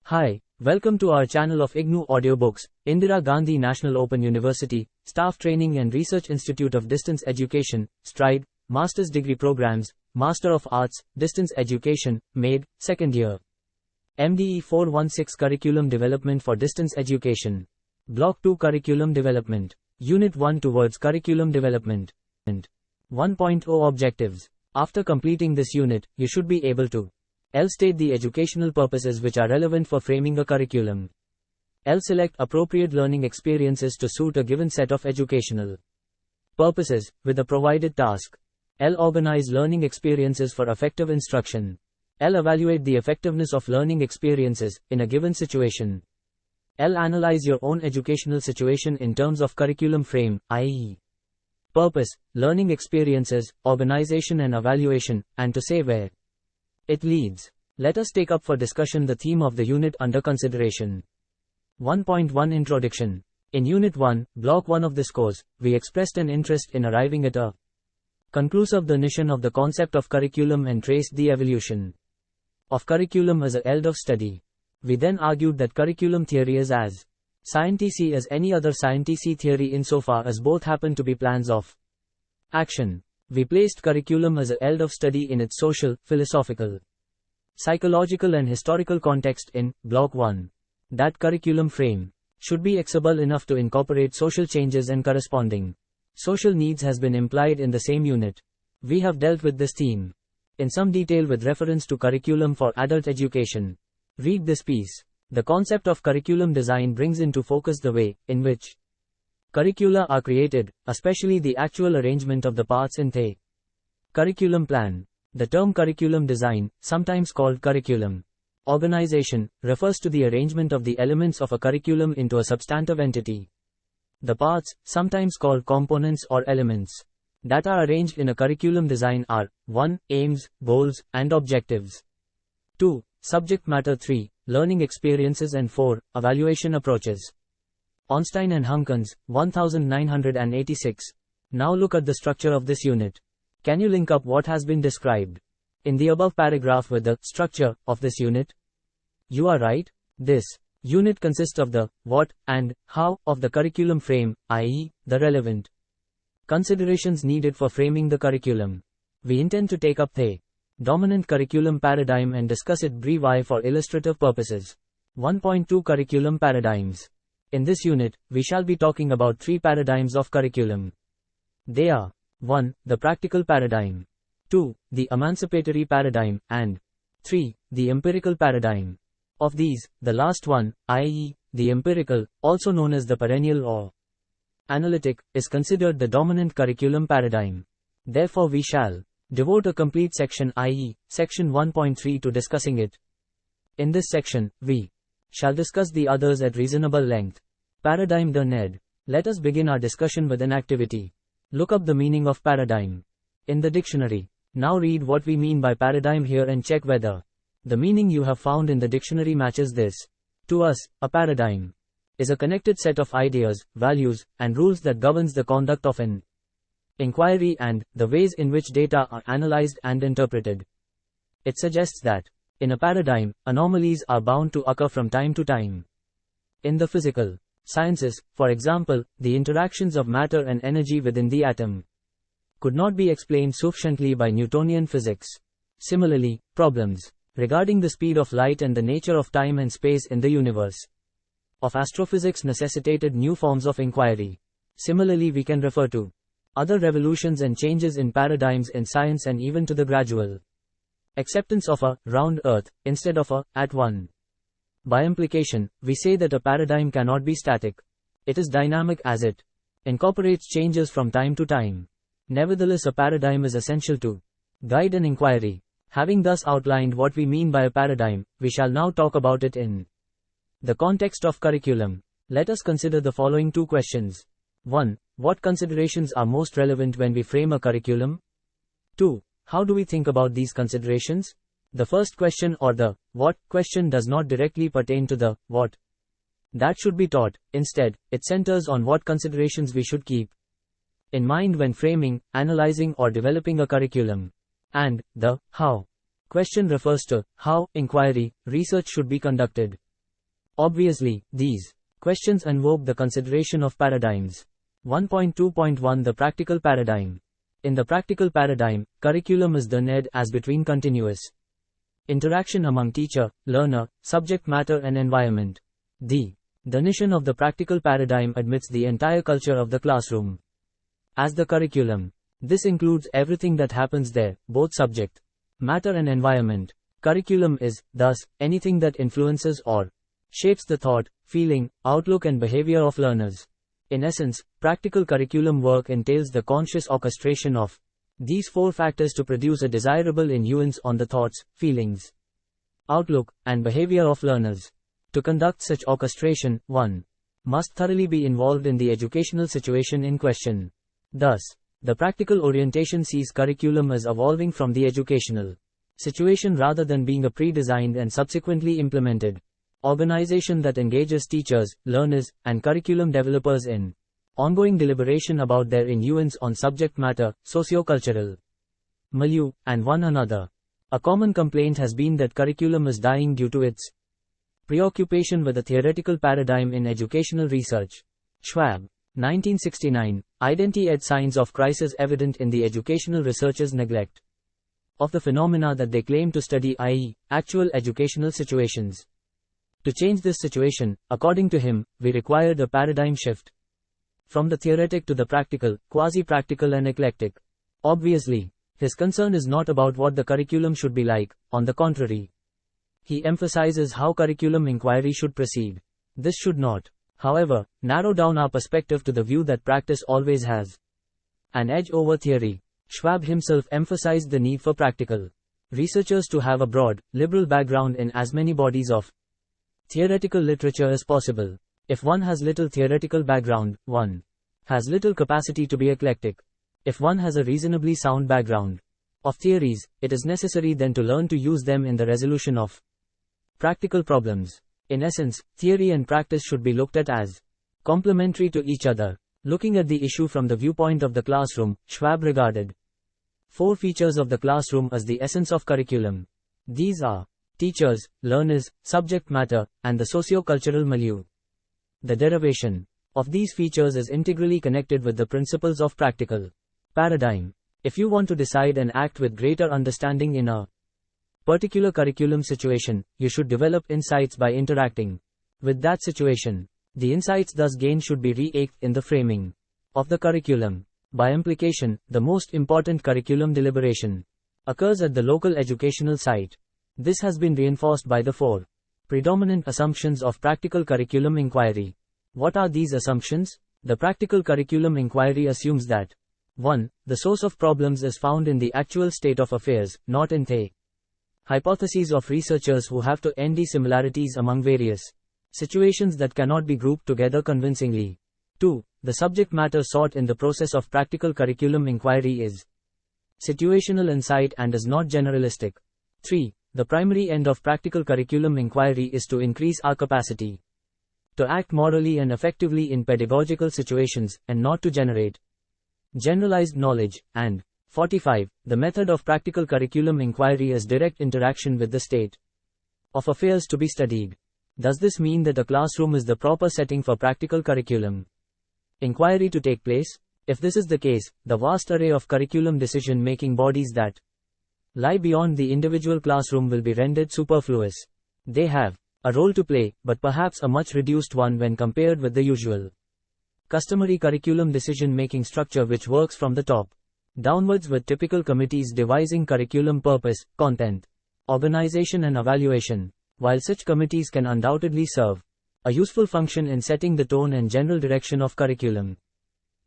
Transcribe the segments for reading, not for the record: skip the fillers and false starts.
Hi, welcome to our channel of IGNOU audiobooks, Indira Gandhi National Open University, Staff Training and Research Institute of Distance Education, STRIDE, Master's Degree Programs, Master of Arts, Distance Education, MADE, Second Year. MDE-16 Curriculum Development for Distance Education. Block-2 Curriculum Development. Unit-1 Towards Curriculum Development. 1.0 Objectives. After completing this unit, you should be able to L. State the educational purposes which are relevant for framing a curriculum. L. Select appropriate learning experiences to suit a given set of educational purposes, with a provided task. L. Organize learning experiences for effective instruction. L. Evaluate the effectiveness of learning experiences, in a given situation. L. Analyze your own educational situation in terms of curriculum frame, i.e. purpose, learning experiences, organization and evaluation, and to say where it leads. Let us take up for discussion the theme of the unit under consideration. 1.1 Introduction. In Unit 1, Block 1 of this course, we expressed an interest in arriving at a conclusive definition of the concept of curriculum and traced the evolution of curriculum as a field of study. We then argued that curriculum theory is as scientific as any other scientific theory insofar as both happen to be plans of action. We placed curriculum as a field of study in its social, philosophical, psychological and historical context in Block 1. That curriculum frame should be accessible enough to incorporate social changes and corresponding social needs has been implied in the same unit. We have dealt with this theme in some detail with reference to curriculum for adult education. Read this piece. The concept of curriculum design brings into focus the way in which curricula are created, especially the actual arrangement of the parts in the curriculum plan. The term curriculum design, sometimes called curriculum organization, refers to the arrangement of the elements of a curriculum into a substantive entity. The parts, sometimes called components or elements, that are arranged in a curriculum design are 1. Aims, goals, and objectives. 2. Subject matter. 3. Learning experiences and 4. Evaluation approaches. Ornstein and Hunkins, 1986. Now look at the structure of this unit. Can you link up what has been described in the above paragraph with the structure of this unit? You are right. This unit consists of the what and how of the curriculum frame, i.e., the relevant considerations needed for framing the curriculum. We intend to take up the dominant curriculum paradigm and discuss it briefly for illustrative purposes. 1.2 Curriculum Paradigms. In this unit, we shall be talking about three paradigms of curriculum. They are 1. The practical paradigm, 2. The emancipatory paradigm, and 3. The empirical paradigm. Of these, the last one, i.e., the empirical, also known as the perennial or analytic, is considered the dominant curriculum paradigm. Therefore we shall devote a complete section, i.e., section 1.3 to discussing it. In this section, we shall discuss the others at reasonable length. Paradigm the NED. Let us begin our discussion with an activity. Look up the meaning of paradigm in the dictionary. Now read what we mean by paradigm here and check whether the meaning you have found in the dictionary matches this. To us, a paradigm is a connected set of ideas, values, and rules that governs the conduct of an inquiry and the ways in which data are analyzed and interpreted. It suggests that in a paradigm, anomalies are bound to occur from time to time. In the physical sciences, for example, the interactions of matter and energy within the atom could not be explained sufficiently by Newtonian physics. Similarly, problems regarding the speed of light and the nature of time and space in the universe of astrophysics necessitated new forms of inquiry. Similarly, we can refer to other revolutions and changes in paradigms in science and even to the gradual acceptance of a round earth instead of a at one. By implication, we say that a paradigm cannot be static. It is dynamic as it incorporates changes from time to time. Nevertheless, a paradigm is essential to guide an inquiry. Having thus outlined what we mean by a paradigm, we shall now talk about it in the context of curriculum. Let us consider the following two questions. 1. What considerations are most relevant when we frame a curriculum? 2. How do we think about these considerations? The first question or the what question does not directly pertain to the what that should be taught. Instead, it centers on what considerations we should keep in mind when framing, analyzing or developing a curriculum. And the how question refers to how inquiry, research should be conducted. Obviously, these questions invoke the consideration of paradigms. 1.2.1 The practical paradigm. In the practical paradigm, curriculum is done as between continuous interaction among teacher, learner, subject matter and environment. The definition of the practical paradigm admits the entire culture of the classroom as the curriculum. This includes everything that happens there, both subject matter and environment. Curriculum is, thus, anything that influences or shapes the thought, feeling, outlook and behavior of learners. In essence, practical curriculum work entails the conscious orchestration of these four factors to produce a desirable influence on the thoughts, feelings, outlook, and behavior of learners. To conduct such orchestration, one must thoroughly be involved in the educational situation in question. Thus, the practical orientation sees curriculum as evolving from the educational situation rather than being a pre-designed and subsequently implemented organization that engages teachers, learners, and curriculum developers in ongoing deliberation about their influence on subject matter, socio-cultural milieu, and one another. A common complaint has been that curriculum is dying due to its preoccupation with a theoretical paradigm in educational research. Schwab, 1969, Identity signs of crisis evident in the educational researchers' neglect of the phenomena that they claim to study, i.e., actual educational situations. To change this situation, according to him, we required a paradigm shift from the theoretic to the practical, quasi-practical and eclectic. Obviously, his concern is not about what the curriculum should be like, on the contrary. He emphasizes how curriculum inquiry should proceed. This should not, however, narrow down our perspective to the view that practice always has an edge over theory. Schwab himself emphasized the need for practical researchers to have a broad, liberal background in as many bodies of theoretical literature as possible. If one has little theoretical background, one has little capacity to be eclectic. If one has a reasonably sound background of theories, it is necessary then to learn to use them in the resolution of practical problems. In essence, theory and practice should be looked at as complementary to each other. Looking at the issue from the viewpoint of the classroom, Schwab regarded four features of the classroom as the essence of curriculum. These are teachers, learners, subject matter, and the socio-cultural milieu. The derivation of these features is integrally connected with the principles of practical paradigm. If you want to decide and act with greater understanding in a particular curriculum situation, you should develop insights by interacting with that situation. The insights thus gained should be re-ached in the framing of the curriculum. By implication, the most important curriculum deliberation occurs at the local educational site. This has been reinforced by the four predominant assumptions of practical curriculum inquiry. What are these assumptions? The practical curriculum inquiry assumes that 1. The source of problems is found in the actual state of affairs, not in the hypotheses of researchers who have to ND similarities among various situations that cannot be grouped together convincingly. 2. The subject matter sought in the process of practical curriculum inquiry is situational insight and is not generalistic. 3. The primary end of practical curriculum inquiry is to increase our capacity to act morally and effectively in pedagogical situations, and not to generate generalized knowledge. And 45. The method of practical curriculum inquiry is direct interaction with the state of affairs to be studied. Does this mean that a classroom is the proper setting for practical curriculum inquiry to take place? If this is the case, the vast array of curriculum decision-making bodies that lie beyond the individual classroom will be rendered superfluous. They have a role to play, but perhaps a much reduced one when compared with the usual customary curriculum decision-making structure which works from the top downwards, with typical committees devising curriculum purpose, content, organization and evaluation. While such committees can undoubtedly serve a useful function in setting the tone and general direction of curriculum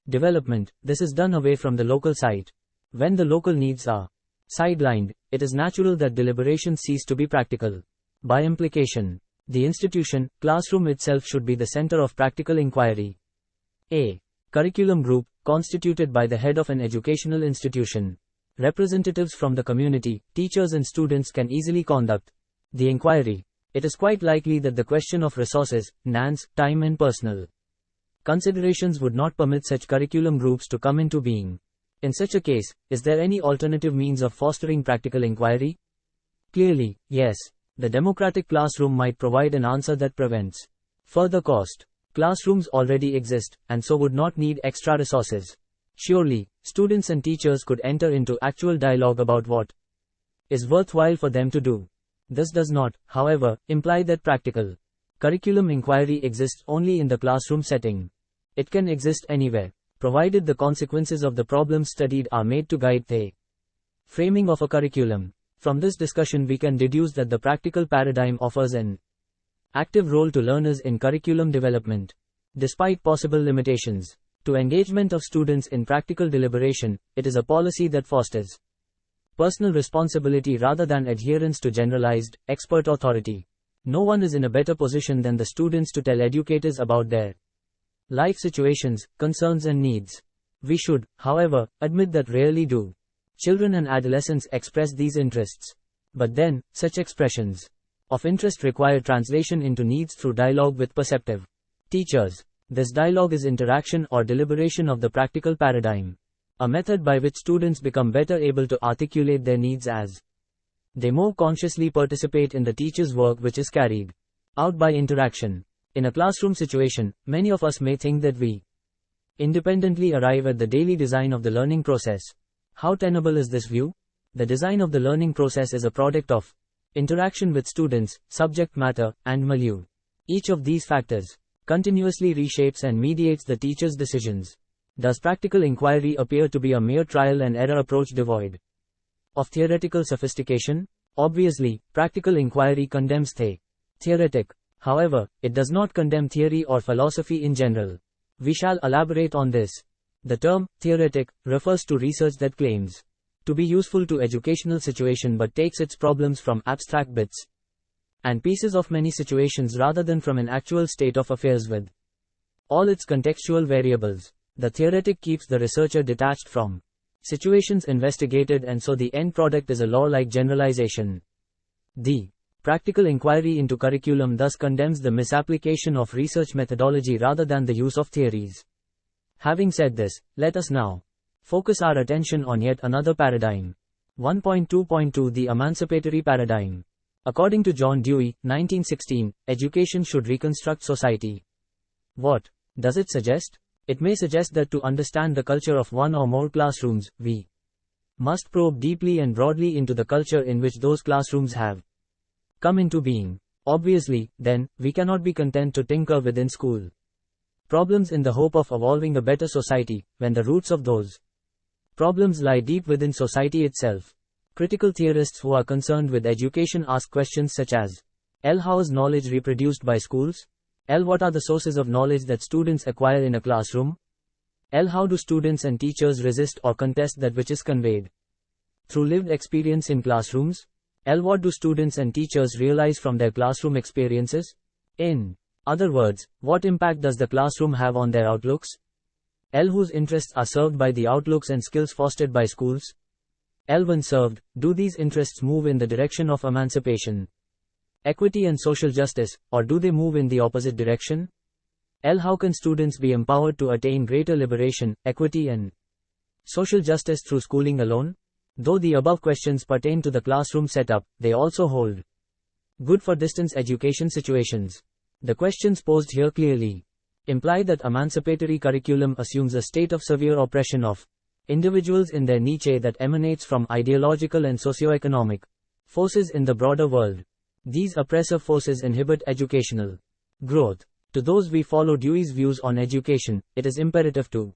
development, this is done away from the local site. When the local needs are sidelined, it is natural that deliberations cease to be practical. By implication, the institution, classroom itself should be the center of practical inquiry. A curriculum group, constituted by the head of an educational institution. Representatives from the community, teachers and students can easily conduct the inquiry. It is quite likely that the question of resources, finance, time and personal considerations would not permit such curriculum groups to come into being. In such a case, is there any alternative means of fostering practical inquiry? Clearly, yes. The democratic classroom might provide an answer that prevents further cost. Classrooms already exist, and so would not need extra resources. Surely, students and teachers could enter into actual dialogue about what is worthwhile for them to do. This does not, however, imply that practical curriculum inquiry exists only in the classroom setting. It can exist anywhere, provided the consequences of the problems studied are made to guide the framing of a curriculum. From this discussion we can deduce that the practical paradigm offers an active role to learners in curriculum development. Despite possible limitations to engagement of students in practical deliberation, it is a policy that fosters personal responsibility rather than adherence to generalized, expert authority. No one is in a better position than the students to tell educators about their life situations, concerns and needs. We should, however, admit that rarely do children and adolescents express these interests. But then, such expressions of interest require translation into needs through dialogue with perceptive teachers. This dialogue is interaction or deliberation of the practical paradigm, a method by which students become better able to articulate their needs as they more consciously participate in the teacher's work, which is carried out by interaction. In a classroom situation, many of us may think that we independently arrive at the daily design of the learning process. How tenable is this view? The design of the learning process is a product of interaction with students, subject matter, and milieu. Each of these factors continuously reshapes and mediates the teacher's decisions. Does practical inquiry appear to be a mere trial and error approach devoid of theoretical sophistication? Obviously, practical inquiry condemns the theoretic. However, it does not condemn theory or philosophy in general. We shall elaborate on this. The term theoretic refers to research that claims to be useful to educational situation but takes its problems from abstract bits and pieces of many situations rather than from an actual state of affairs with all its contextual variables. The theoretic keeps the researcher detached from situations investigated, and so the end product is a law-like generalization. The practical inquiry into curriculum thus condemns the misapplication of research methodology rather than the use of theories. Having said this, let us now focus our attention on yet another paradigm. 1.2.2 The Emancipatory Paradigm. According to John Dewey, 1916, education should reconstruct society. What does it suggest? It may suggest that to understand the culture of one or more classrooms, we must probe deeply and broadly into the culture in which those classrooms have come into being. Obviously, then, we cannot be content to tinker within school problems in the hope of evolving a better society, when the roots of those problems lie deep within society itself. Critical theorists who are concerned with education ask questions such as: How is knowledge reproduced by schools? What are the sources of knowledge that students acquire in a classroom? How do students and teachers resist or contest that which is conveyed through lived experience in classrooms? What do students and teachers realize from their classroom experiences? In other words, what impact does the classroom have on their outlooks? Whose interests are served by the outlooks and skills fostered by schools? When served, do these interests move in the direction of emancipation, equity and social justice, or do they move in the opposite direction? How can students be empowered to attain greater liberation, equity and social justice through schooling alone? Though the above questions pertain to the classroom setup, they also hold good for distance education situations. The questions posed here clearly imply that emancipatory curriculum assumes a state of severe oppression of individuals in their niche that emanates from ideological and socio-economic forces in the broader world. These oppressive forces inhibit educational growth. To those we follow Dewey's views on education, it is imperative to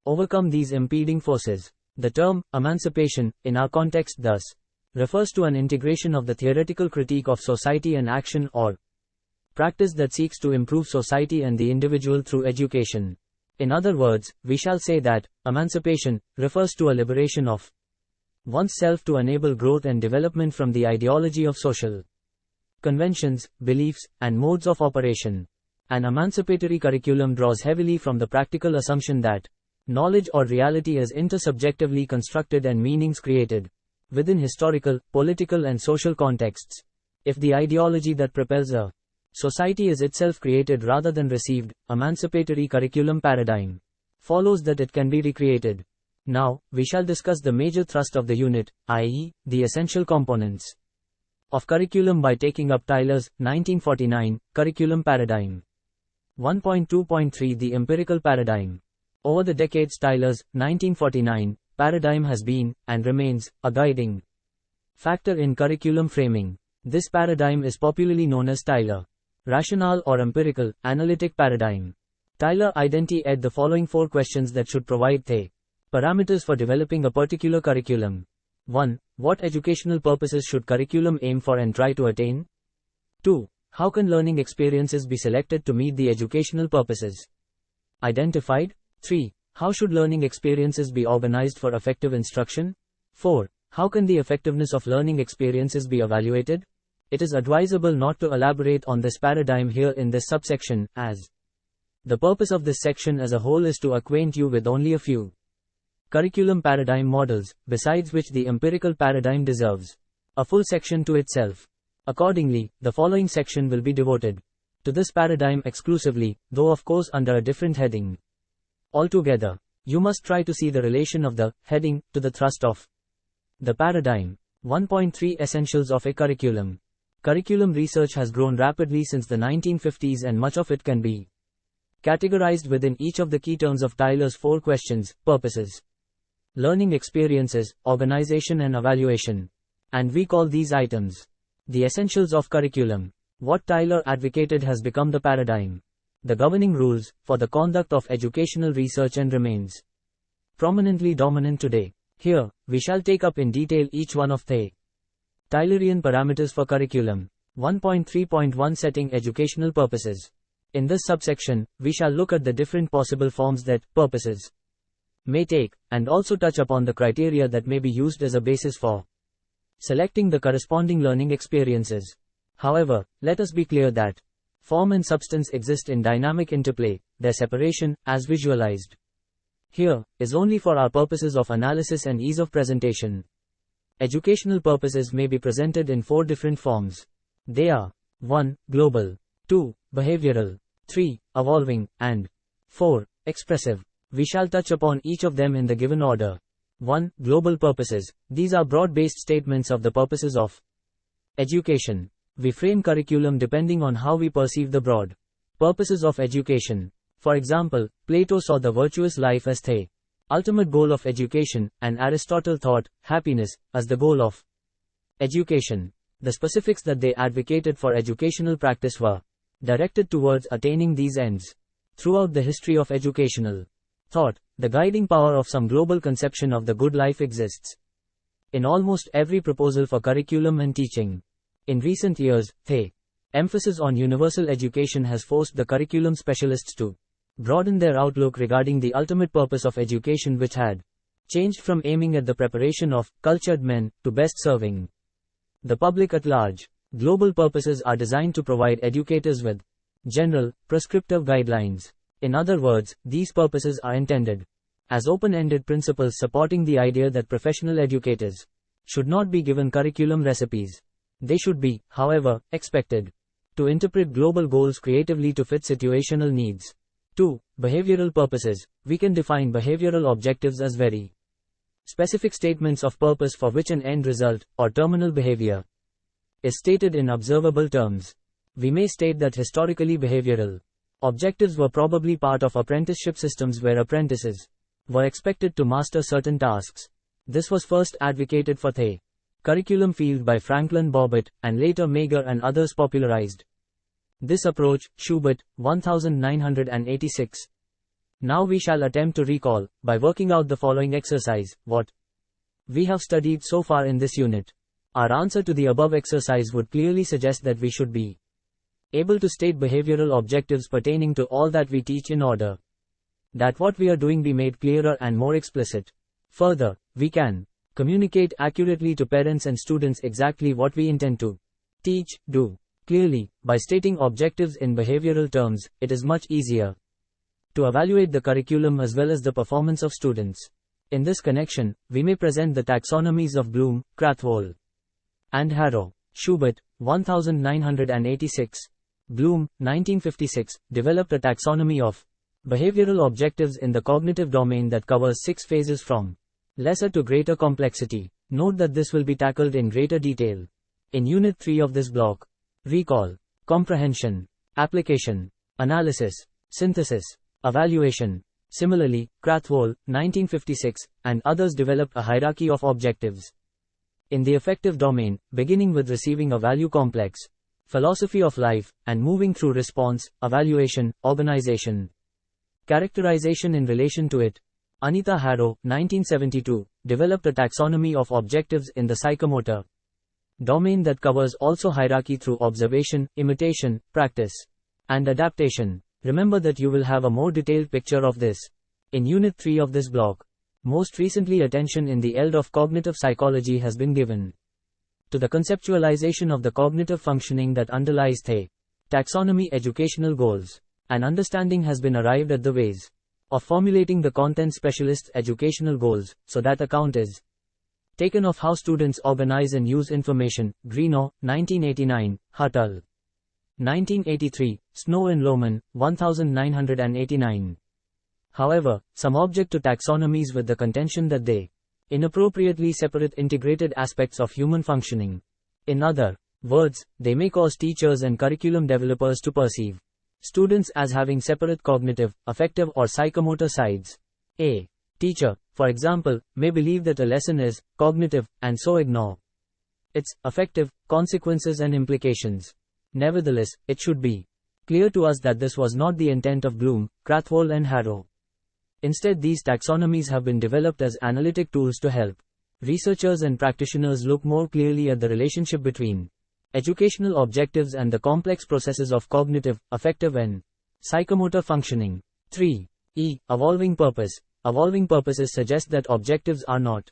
overcome these impeding forces. The term emancipation, in our context, thus refers to an integration of the theoretical critique of society and action or practice that seeks to improve society and the individual through education. In other words, we shall say that emancipation refers to a liberation of oneself to enable growth and development from the ideology of social conventions, beliefs, and modes of operation. An emancipatory curriculum draws heavily from the practical assumption that knowledge or reality is intersubjectively constructed and meanings created within historical, political, and social contexts. If the ideology that propels a society is itself created rather than received, emancipatory curriculum paradigm follows that it can be recreated. Now, we shall discuss the major thrust of the unit, i.e., the essential components of curriculum by taking up Tyler's 1949 curriculum paradigm. 1.2.3 The empirical paradigm. Over the decades, Tyler's 1949 paradigm has been, and remains, a guiding factor in curriculum framing. This paradigm is popularly known as Tyler rational or empirical analytic paradigm. Tyler identified the following 4 questions that should provide the parameters for developing a particular curriculum. 1. What educational purposes should curriculum aim for and try to attain? 2. How can learning experiences be selected to meet the educational purposes identified? 3. How should learning experiences be organized for effective instruction? 4. How can the effectiveness of learning experiences be evaluated? It is advisable not to elaborate on this paradigm here in this subsection, as the purpose of this section as a whole is to acquaint you with only a few curriculum paradigm models, besides which the empirical paradigm deserves a full section to itself. Accordingly, the following section will be devoted to this paradigm exclusively, though of course under a different heading. Altogether, you must try to see the relation of the heading to the thrust of the paradigm. 1.3 Essentials of a curriculum. Curriculum research has grown rapidly since the 1950s, and much of it can be categorized within each of the key terms of Tyler's 4 questions: purposes, learning experiences, organization and evaluation. And we call these items the essentials of curriculum. What Tyler advocated has become the paradigm, the governing rules, for the conduct of educational research, and remains prominently dominant today. Here, we shall take up in detail each one of the Tylerian parameters for curriculum. 1.3.1 Setting educational purposes. In this subsection, we shall look at the different possible forms that purposes may take, and also touch upon the criteria that may be used as a basis for selecting the corresponding learning experiences. However, let us be clear that form and substance exist in dynamic interplay. Their separation, as visualized here, is only for our purposes of analysis and ease of presentation. Educational purposes may be presented in 4 different forms. They are 1. Global, 2. Behavioral, 3. Evolving, and 4. Expressive. We shall touch upon each of them in the given order. 1. Global purposes. These are broad-based statements of the purposes of education. We frame curriculum depending on how we perceive the broad purposes of education. For example, Plato saw the virtuous life as the ultimate goal of education, and Aristotle thought happiness as the goal of education. The specifics that they advocated for educational practice were directed towards attaining these ends. Throughout the history of educational thought, the guiding power of some global conception of the good life exists in almost every proposal for curriculum and teaching. In recent years, the emphasis on universal education has forced the curriculum specialists to broaden their outlook regarding the ultimate purpose of education, which had changed from aiming at the preparation of cultured men to best serving the public at large. Global purposes are designed to provide educators with general, prescriptive guidelines. In other words, these purposes are intended as open-ended principles supporting the idea that professional educators should not be given curriculum recipes. They should be, however, expected to interpret global goals creatively to fit situational needs. 2. Behavioral purposes. We can define behavioral objectives as very specific statements of purpose for which an end result, or terminal behavior, is stated in observable terms. We may state that historically behavioral objectives were probably part of apprenticeship systems where apprentices were expected to master certain tasks. This was first advocated for the curriculum field by Franklin Bobbitt, and later Mager and others popularized this approach. Schubert, 1986. Now we shall attempt to recall, by working out the following exercise, what we have studied so far in this unit. Our answer to the above exercise would clearly suggest that we should be able to state behavioral objectives pertaining to all that we teach in order that what we are doing be made clearer and more explicit. Further, we can communicate accurately to parents and students exactly what we intend to teach, do. Clearly, by stating objectives in behavioral terms, it is much easier to evaluate the curriculum as well as the performance of students. In this connection, we may present the taxonomies of Bloom, Krathwohl, and Harrow. Schubert, 1986. Bloom, 1956, developed a taxonomy of behavioral objectives in the cognitive domain that covers 6 phases from lesser to greater complexity. Note that this will be tackled in greater detail In Unit 3 of this block, recall, comprehension, application, analysis, synthesis, evaluation. Similarly, Krathwohl, 1956, and others developed a hierarchy of objectives. In the affective domain, beginning with receiving a value complex, philosophy of life, and moving through response, evaluation, organization, characterization in relation to it. Anita Harrow, 1972, developed a taxonomy of objectives in the psychomotor domain that covers also hierarchy through observation, imitation, practice, and adaptation. Remember that you will have a more detailed picture of this in Unit 3 of this block. Most recently, attention in the field of cognitive psychology has been given to the conceptualization of the cognitive functioning that underlies the taxonomy educational goals. An understanding has been arrived at the ways of formulating the content specialist's educational goals, so that account is taken of how students organize and use information. Greenough, 1989, Huttle, 1983, Snow and Lohman, 1989. However, some object to taxonomies with the contention that they inappropriately separate integrated aspects of human functioning. In other words, they may cause teachers and curriculum developers to perceive students as having separate cognitive, affective or psychomotor sides. A teacher, for example, may believe that a lesson is cognitive, and so ignore its affective consequences and implications. Nevertheless, it should be clear to us that this was not the intent of Bloom, Krathwohl and Harrow. Instead, these taxonomies have been developed as analytic tools to help researchers and practitioners look more clearly at the relationship between educational objectives and the complex processes of cognitive, affective and psychomotor functioning. 3. Evolving purpose. Evolving purposes suggest that objectives are not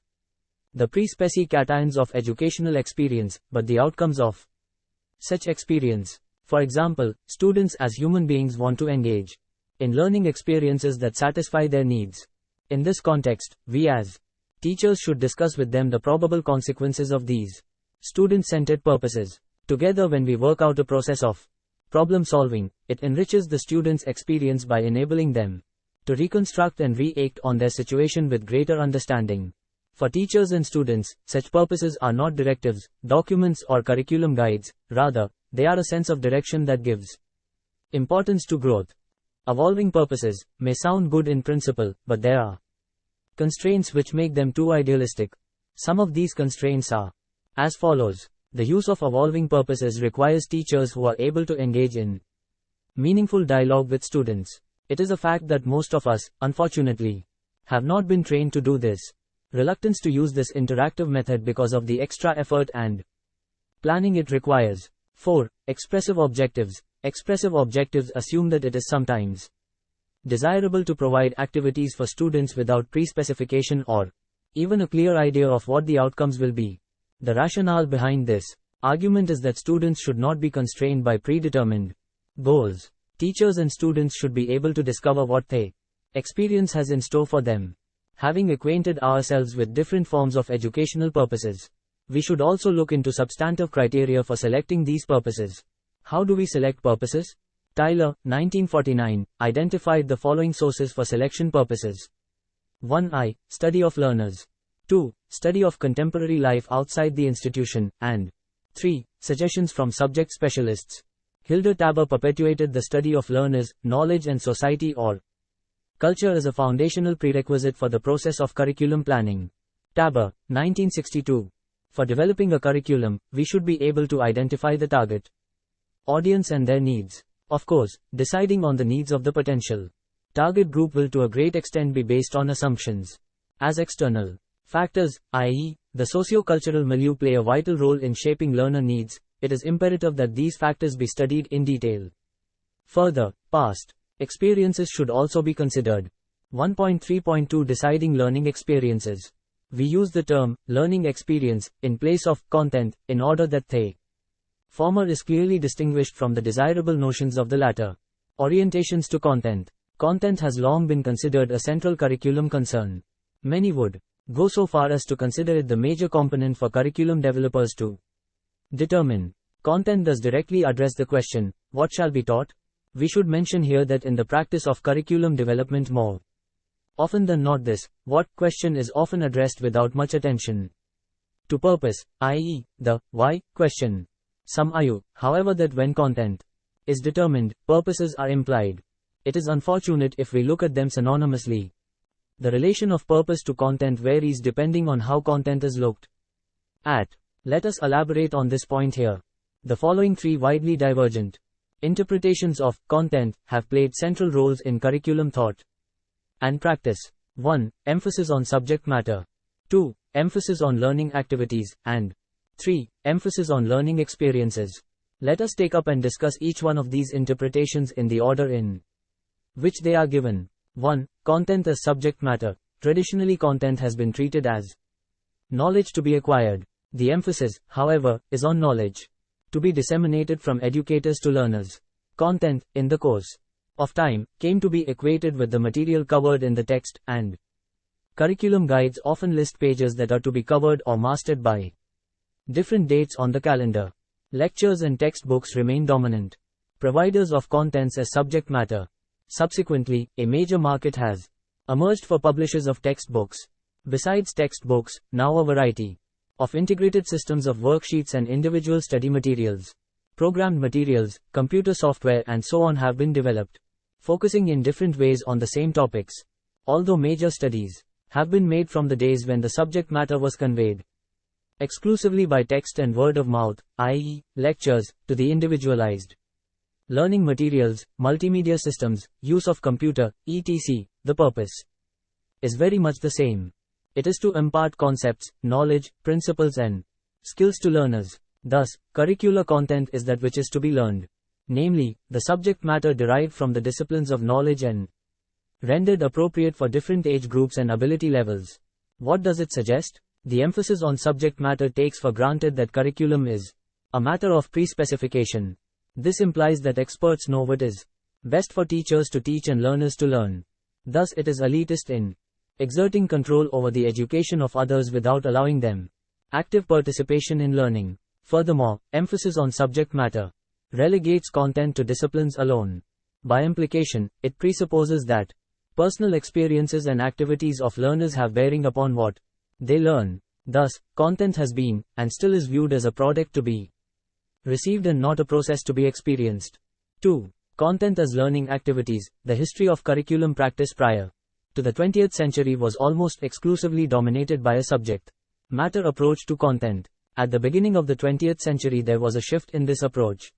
the pre-specifications of educational experience, but the outcomes of such experience. For example, students as human beings want to engage in learning experiences that satisfy their needs. In this context, we as teachers should discuss with them the probable consequences of these student-centered purposes. Together, when we work out a process of problem solving, it enriches the students' experience by enabling them to reconstruct and react on their situation with greater understanding. For teachers and students, such purposes are not directives, documents or curriculum guides, rather, they are a sense of direction that gives importance to growth. Evolving purposes may sound good in principle, but there are constraints which make them too idealistic. Some of these constraints are as follows. The use of evolving purposes requires teachers who are able to engage in meaningful dialogue with students. It is a fact that most of us, unfortunately, have not been trained to do this. Reluctance to use this interactive method because of the extra effort and planning it requires. 4. Expressive objectives. Expressive objectives assume that it is sometimes desirable to provide activities for students without pre-specification or even a clear idea of what the outcomes will be. The rationale behind this argument is that students should not be constrained by predetermined goals. Teachers and students should be able to discover what the experience has in store for them. Having acquainted ourselves with different forms of educational purposes, we should also look into substantive criteria for selecting these purposes. How do we select purposes? Tyler, 1949, identified the following sources for selection purposes. 1. Study of learners. 2. Study of contemporary life outside the institution, and 3. Suggestions from subject specialists. Hilda Tabor perpetuated the study of learners, knowledge and society or culture as a foundational prerequisite for the process of curriculum planning. Tabor, 1962. For developing a curriculum, we should be able to identify the target audience and their needs. Of course, deciding on the needs of the potential target group will to a great extent be based on assumptions. As external factors, i.e., the socio-cultural milieu play a vital role in shaping learner needs, it is imperative that these factors be studied in detail. Further, past experiences should also be considered. 1.3.2 Deciding learning experiences. We use the term learning experience in place of content in order that the former is clearly distinguished from the desirable notions of the latter. Orientations to content. Content has long been considered a central curriculum concern. Many would go so far as to consider it the major component for curriculum developers to determine. Content does directly address the question, what shall be taught? We should mention here that in the practice of curriculum development more often than not this, what question is often addressed without much attention To purpose, i.e., the why question. Some argue, however, that when content is determined, purposes are implied. It is unfortunate if we look at them synonymously. The relation of purpose to content varies depending on how content is looked at. Let us elaborate on this point here. The following three widely divergent interpretations of content have played central roles in curriculum thought and practice. 1. Emphasis on subject matter. 2. Emphasis on learning activities. And 3. Emphasis on learning experiences. Let us take up and discuss each one of these interpretations in the order in which they are given. 1. Content as subject matter. Traditionally, content has been treated as knowledge to be acquired. The emphasis, however, is on knowledge to be disseminated from educators to learners. Content, in the course of time, came to be equated with the material covered in the text, and curriculum guides often list pages that are to be covered or mastered by different dates on the calendar. Lectures and textbooks remain dominant providers of contents as subject matter. Subsequently, a major market has emerged for publishers of textbooks. Besides textbooks, now a variety of integrated systems of worksheets and individual study materials, programmed materials, computer software and so on have been developed, focusing in different ways on the same topics. Although major studies have been made from the days when the subject matter was conveyed exclusively by text and word of mouth, i.e., lectures, to the individualized learning materials, multimedia systems, use of computer, etc., the purpose is very much the same. It is to impart concepts, knowledge, principles and skills to learners. Thus, curricular content is that which is to be learned, namely, the subject matter derived from the disciplines of knowledge and rendered appropriate for different age groups and ability levels. What does it suggest? The emphasis on subject matter takes for granted that curriculum is a matter of pre-specification. This implies that experts know what is best for teachers to teach and learners to learn. Thus, it is elitist in exerting control over the education of others without allowing them active participation in learning. Furthermore, emphasis on subject matter relegates content to disciplines alone. By implication, it presupposes that personal experiences and activities of learners have bearing upon what they learn. Thus, content has been, and still is viewed as a product to be received and not a process to be experienced. 2. Content as learning activities. The history of curriculum practice prior to the 20th century was almost exclusively dominated by a subject matter approach to content. At the beginning of the 20th century, there was a shift in this approach.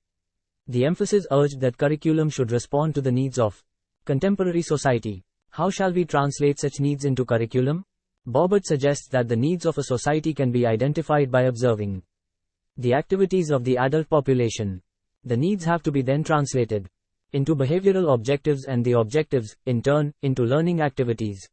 The emphasis urged that curriculum should respond to the needs of contemporary society. How shall we translate such needs into curriculum? Bobbert suggests that the needs of a society can be identified by observing the activities of the adult population. The needs have to be then translated into behavioral objectives and the objectives, in turn, into learning activities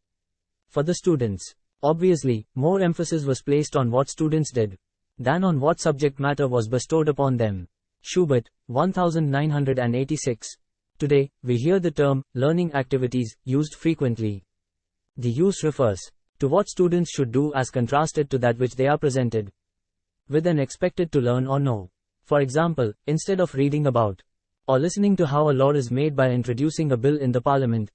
for the students. Obviously, more emphasis was placed on what students did than on what subject matter was bestowed upon them. Schubert, 1986. Today, we hear the term learning activities used frequently. The use refers to what students should do as contrasted to that which they are presented with and expected to learn or know. For example, instead of reading about or listening to how a law is made by introducing a bill in the parliament,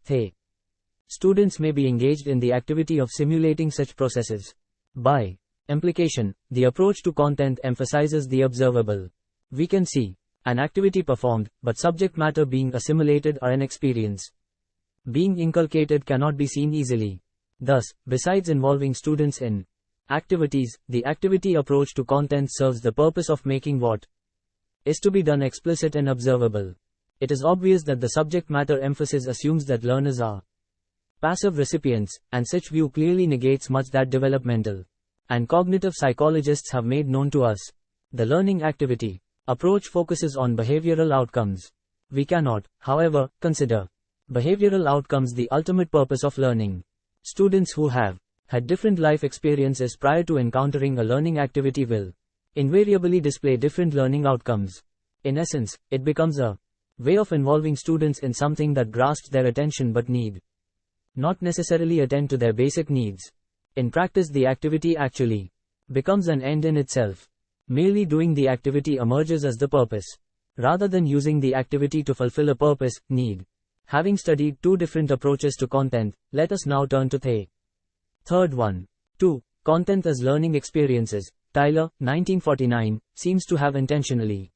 students may be engaged in the activity of simulating such processes. By implication, the approach to content emphasizes the observable. We can see an activity performed, but subject matter being assimilated or an experience being inculcated cannot be seen easily. Thus, besides involving students in activities, the activity approach to content serves the purpose of making what is to be done explicit and observable. It is obvious that the subject matter emphasis assumes that learners are passive recipients, and such view clearly negates much that developmental and cognitive psychologists have made known to us. The learning activity approach focuses on behavioral outcomes. We cannot, however, consider behavioral outcomes the ultimate purpose of learning. Students who have had different life experiences prior to encountering a learning activity will invariably display different learning outcomes. In essence, it becomes a way of involving students in something that grasps their attention but need not necessarily attend to their basic needs. In practice, the activity actually becomes an end in itself. Merely doing the activity emerges as the purpose, rather than using the activity to fulfill a purpose, need. Having studied two different approaches to content, let us now turn to the third one. 2. Content as learning experiences. Tyler, 1949, seems to have intentionally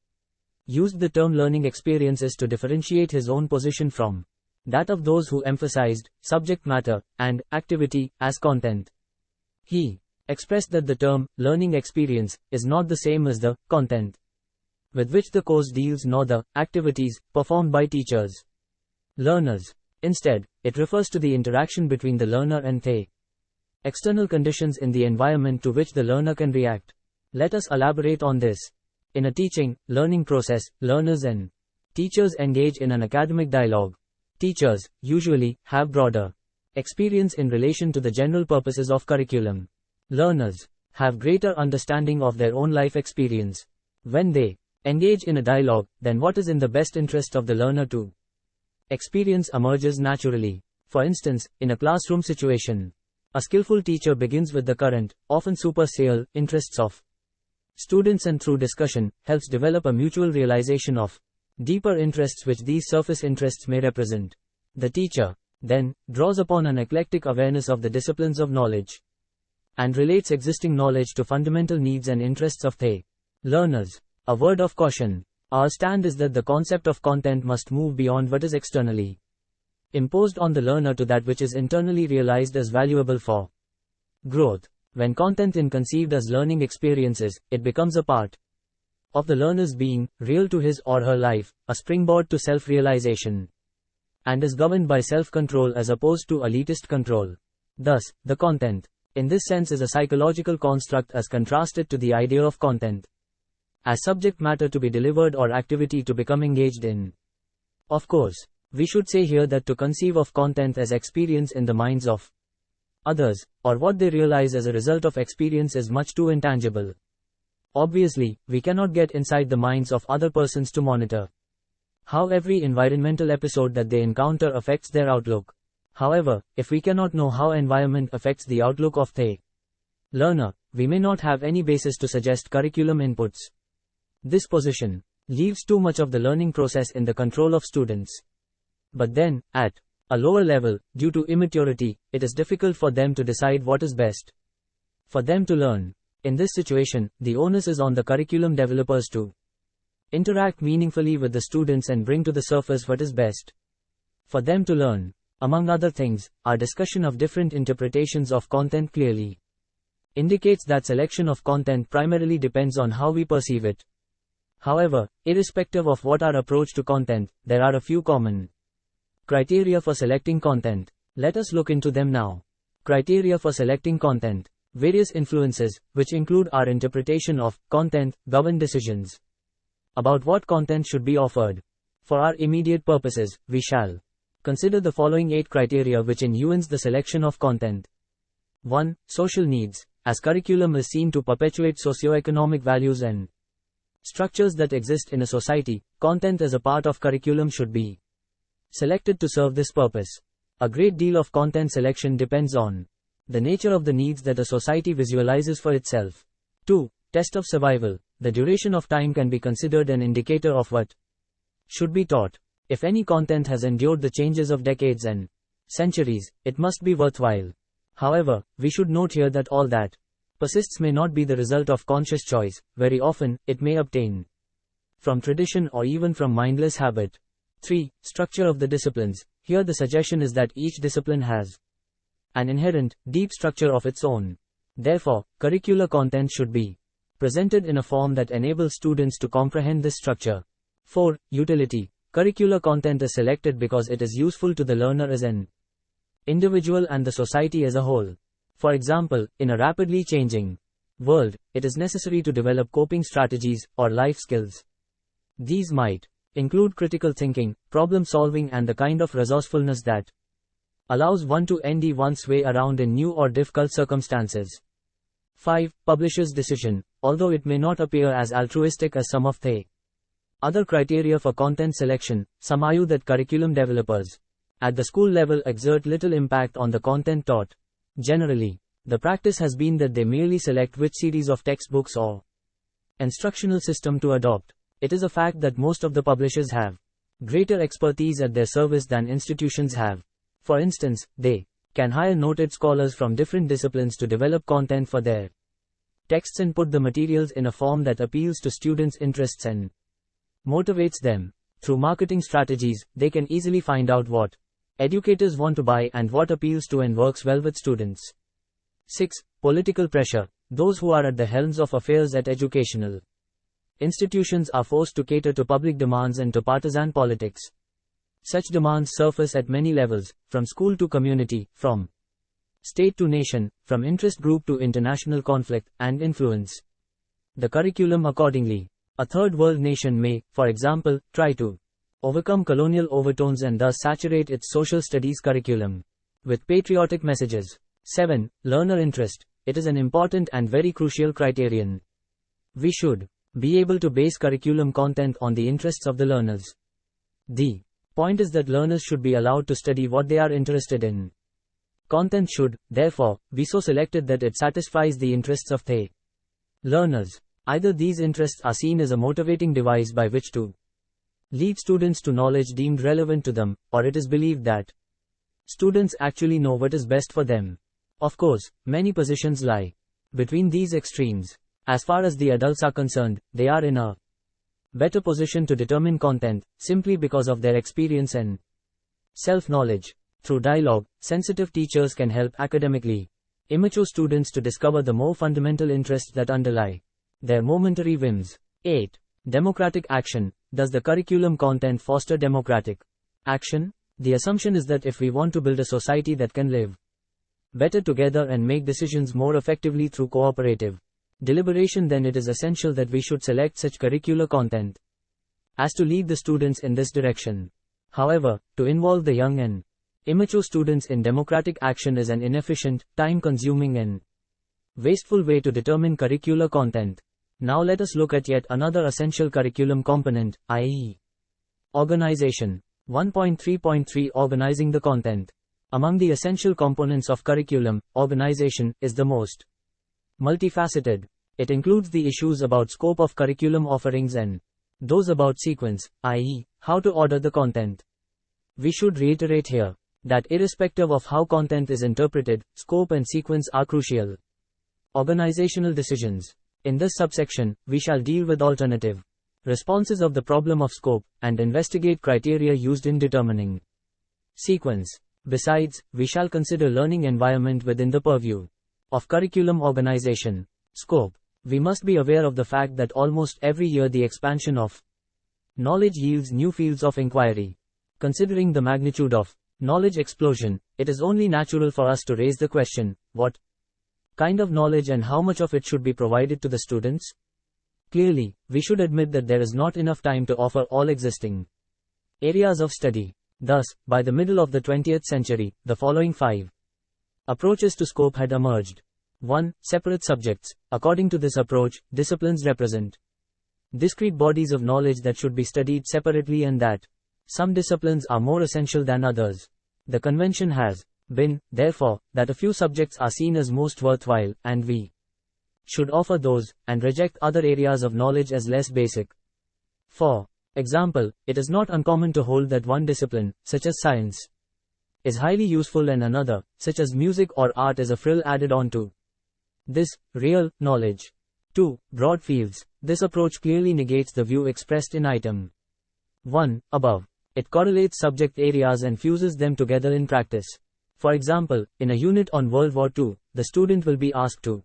used the term learning experiences to differentiate his own position from that of those who emphasized subject matter and activity as content. He expressed that the term learning experience is not the same as the content with which the course deals nor the activities performed by teachers, learners. Instead, it refers to the interaction between the learner and the external conditions in the environment to which the learner can react. Let us elaborate on this. In a teaching, learning process, learners and teachers engage in an academic dialogue. Teachers, usually, have broader experience in relation to the general purposes of curriculum. Learners have greater understanding of their own life experience. When they engage in a dialogue, then what is in the best interest of the learner to experience emerges naturally. For instance, in a classroom situation, a skillful teacher begins with the current, often superficial, interests of students and through discussion, helps develop a mutual realization of deeper interests which these surface interests may represent. The teacher then draws upon an eclectic awareness of the disciplines of knowledge and relates existing knowledge to fundamental needs and interests of the learners. A word of caution. Our stand is that the concept of content must move beyond what is externally imposed on the learner to that which is internally realized as valuable for growth. When content is conceived as learning experiences, it becomes a part of the learner's being, real to his or her life, a springboard to self-realization, and is governed by self-control as opposed to elitist control. Thus, the content, in this sense, is a psychological construct as contrasted to the idea of content as subject matter to be delivered or activity to become engaged in. Of course, we should say here that to conceive of content as experience in the minds of others, or what they realize as a result of experience, is much too intangible. Obviously, we cannot get inside the minds of other persons to monitor how every environmental episode that they encounter affects their outlook. However, if we cannot know how environment affects the outlook of the learner, we may not have any basis to suggest curriculum inputs. This position leaves too much of the learning process in the control of students. But then, at a lower level, due to immaturity, it is difficult for them to decide what is best for them to learn. In this situation, the onus is on the curriculum developers to interact meaningfully with the students and bring to the surface what is best for them to learn. Among other things, our discussion of different interpretations of content clearly indicates that selection of content primarily depends on how we perceive it. However, irrespective of what our approach to content, there are a few common criteria for selecting content. Let us look into them now. Criteria for selecting content. Various influences, which include our interpretation of content, govern decisions about what content should be offered. For our immediate purposes, we shall consider the following 8 criteria which influence the selection of content. 1. Social needs. As curriculum is seen to perpetuate socio-economic values and structures that exist in a society, content as a part of curriculum should be selected to serve this purpose. A great deal of content selection depends on the nature of the needs that a society visualizes for itself. 2. Test of survival. The duration of time can be considered an indicator of what should be taught. If any content has endured the changes of decades and centuries, it must be worthwhile. However, we should note here that all that persists may not be the result of conscious choice. Very often, it may obtain from tradition or even from mindless habit. 3. Structure of the disciplines. Here the suggestion is that each discipline has an inherent, deep structure of its own. Therefore, curricular content should be presented in a form that enables students to comprehend this structure. 4. Utility. Curricular content is selected because it is useful to the learner as an individual and the society as a whole. For example, in a rapidly changing world, it is necessary to develop coping strategies or life skills. These might include critical thinking, problem solving, and the kind of resourcefulness that allows one to end one's way around in new or difficult circumstances. 5. Publisher's decision. Although it may not appear as altruistic as some of the other criteria for content selection, some argue that curriculum developers at the school level exert little impact on the content taught. Generally, the practice has been that they merely select which series of textbooks or instructional system to adopt. It is a fact that most of the publishers have greater expertise at their service than institutions have. For instance, they can hire noted scholars from different disciplines to develop content for their texts and put the materials in a form that appeals to students' interests and motivates them. Through marketing strategies, they can easily find out what educators want to buy and what appeals to and works well with students. 6. Political pressure. Those who are at the helms of affairs at educational institutions are forced to cater to public demands and to partisan politics. Such demands surface at many levels, from school to community, from state to nation, from interest group to international conflict and influence the curriculum accordingly. A third world nation may, for example, try to overcome colonial overtones and thus saturate its social studies curriculum with patriotic messages. 7. Learner interest. It is an important and very crucial criterion. We should be able to base curriculum content on the interests of the learners. The point is that learners should be allowed to study what they are interested in. Content should, therefore, be so selected that it satisfies the interests of the learners. Either these interests are seen as a motivating device by which to lead students to knowledge deemed relevant to them, or it is believed that students actually know what is best for them. Of course, many positions lie between these extremes. As far as the adults are concerned, they are in a better position to determine content, simply because of their experience and self-knowledge. Through dialogue, sensitive teachers can help academically immature students to discover the more fundamental interests that underlie their momentary whims. 8. Democratic action. Does the curriculum content foster democratic action? The assumption is that if we want to build a society that can live better together and make decisions more effectively through cooperative deliberation, then it is essential that we should select such curricular content as to lead the students in this direction. However, to involve the young and immature students in democratic action is an inefficient, time-consuming and wasteful way to determine curricular content. Now let us look at yet another essential curriculum component, i.e. organization. 1.3.3 Organizing the content. Among the essential components of curriculum, organization is the most multifaceted. It includes the issues about scope of curriculum offerings and those about sequence, i.e., how to order the content. We should reiterate here that irrespective of how content is interpreted, scope and sequence are crucial organizational decisions. In this subsection, we shall deal with alternative responses of the problem of scope and investigate criteria used in determining sequence. Besides, we shall consider learning environment within the purview of curriculum organization. Scope. We must be aware of the fact that almost every year the expansion of knowledge yields new fields of inquiry. Considering the magnitude of knowledge explosion, it is only natural for us to raise the question, what kind of knowledge and how much of it should be provided to the students? Clearly, we should admit that there is not enough time to offer all existing areas of study. Thus, by the middle of the 20th century, the following 5 approaches to scope had emerged. 1. Separate subjects. According to this approach, disciplines represent discrete bodies of knowledge that should be studied separately and that some disciplines are more essential than others. The convention has been, therefore, that a few subjects are seen as most worthwhile, and we should offer those, and reject other areas of knowledge as less basic. For example, it is not uncommon to hold that one discipline, such as science, is highly useful and another, such as music or art, is a frill added on to this real knowledge. 2. Broad fields. This approach clearly negates the view expressed in item 1 above. It correlates subject areas and fuses them together in practice. For example, in a unit on World War II, the student will be asked to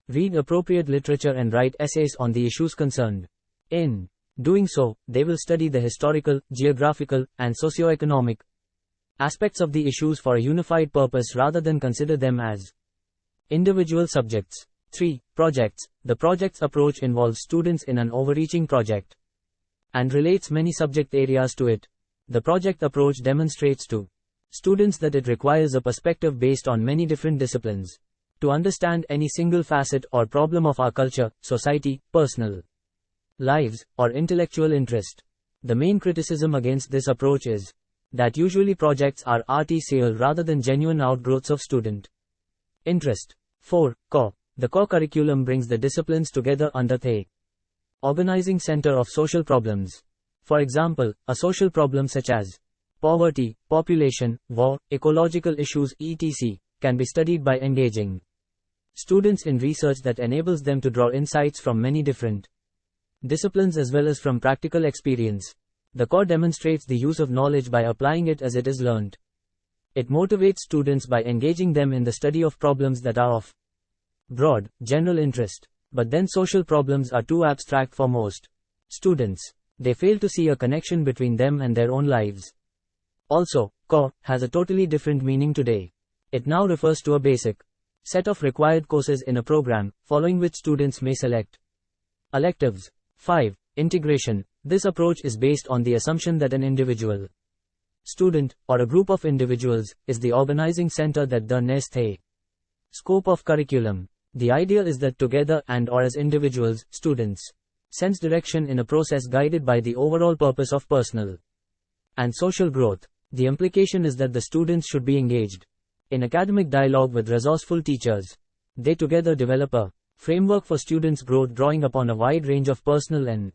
read appropriate literature and write essays on the issues concerned. In doing so, they will study the historical, geographical, and socio-economic aspects of the issues for a unified purpose rather than consider them as individual subjects. 3. Projects. The projects approach involves students in an overreaching project and relates many subject areas to it. The project approach demonstrates to students that it requires a perspective based on many different disciplines to understand any single facet or problem of our culture, society, personal lives, or intellectual interest. The main criticism against this approach is that usually projects are artificial rather than genuine outgrowths of student interest. 4. Core. The core curriculum brings the disciplines together under the organizing center of social problems. For example, a social problem such as poverty, population, war, ecological issues, etc., can be studied by engaging Students in research that enables them to draw insights from many different disciplines as well as from practical experience. The core demonstrates the use of knowledge by applying it as it is learned. It motivates students by engaging them in the study of problems that are of broad, general interest. But then social problems are too abstract for most students. They fail to see a connection between them and their own lives. Also, core has a totally different meaning today. It now refers to a basic set of required courses in a program, following which students may select electives. 5. Integration. This approach is based on the assumption that an individual student, or a group of individuals, is the organizing center that determines the scope of curriculum. The ideal is that together and or as individuals, students sense direction in a process guided by the overall purpose of personal and social growth. The implication is that the students should be engaged in academic dialogue with resourceful teachers. They together develop a framework for students' growth drawing upon a wide range of personal and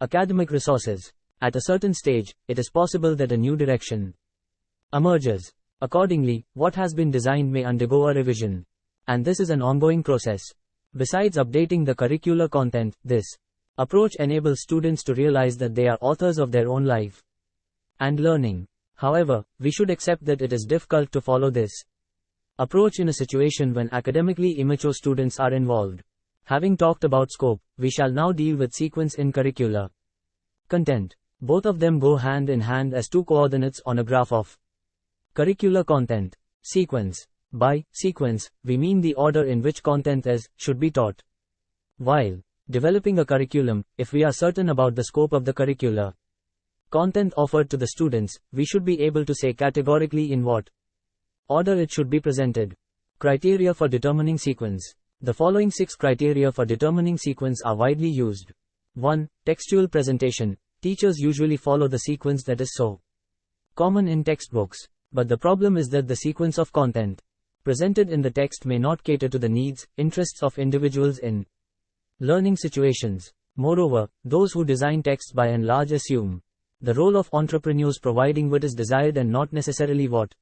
academic resources. At a certain stage, it is possible that a new direction emerges. Accordingly, what has been designed may undergo a revision. And this is an ongoing process. Besides updating the curricular content, this approach enables students to realize that they are authors of their own life and learning. However, we should accept that it is difficult to follow this approach in a situation when academically immature students are involved. Having talked about scope, we shall now deal with sequence in curricular content. Both of them go hand in hand as two coordinates on a graph of curricular content. Sequence. By sequence, we mean the order in which content should be taught. While developing a curriculum, if we are certain about the scope of the curricular content offered to the students, we should be able to say categorically in what order it should be presented. Criteria for determining sequence. The following 6 criteria for determining sequence are widely used. 1. Textual presentation. Teachers usually follow the sequence that is so common in textbooks. But the problem is that the sequence of content presented in the text may not cater to the needs, interests of individuals in learning situations. Moreover, those who design texts by and large assume the role of entrepreneurs providing what is desired and not necessarily what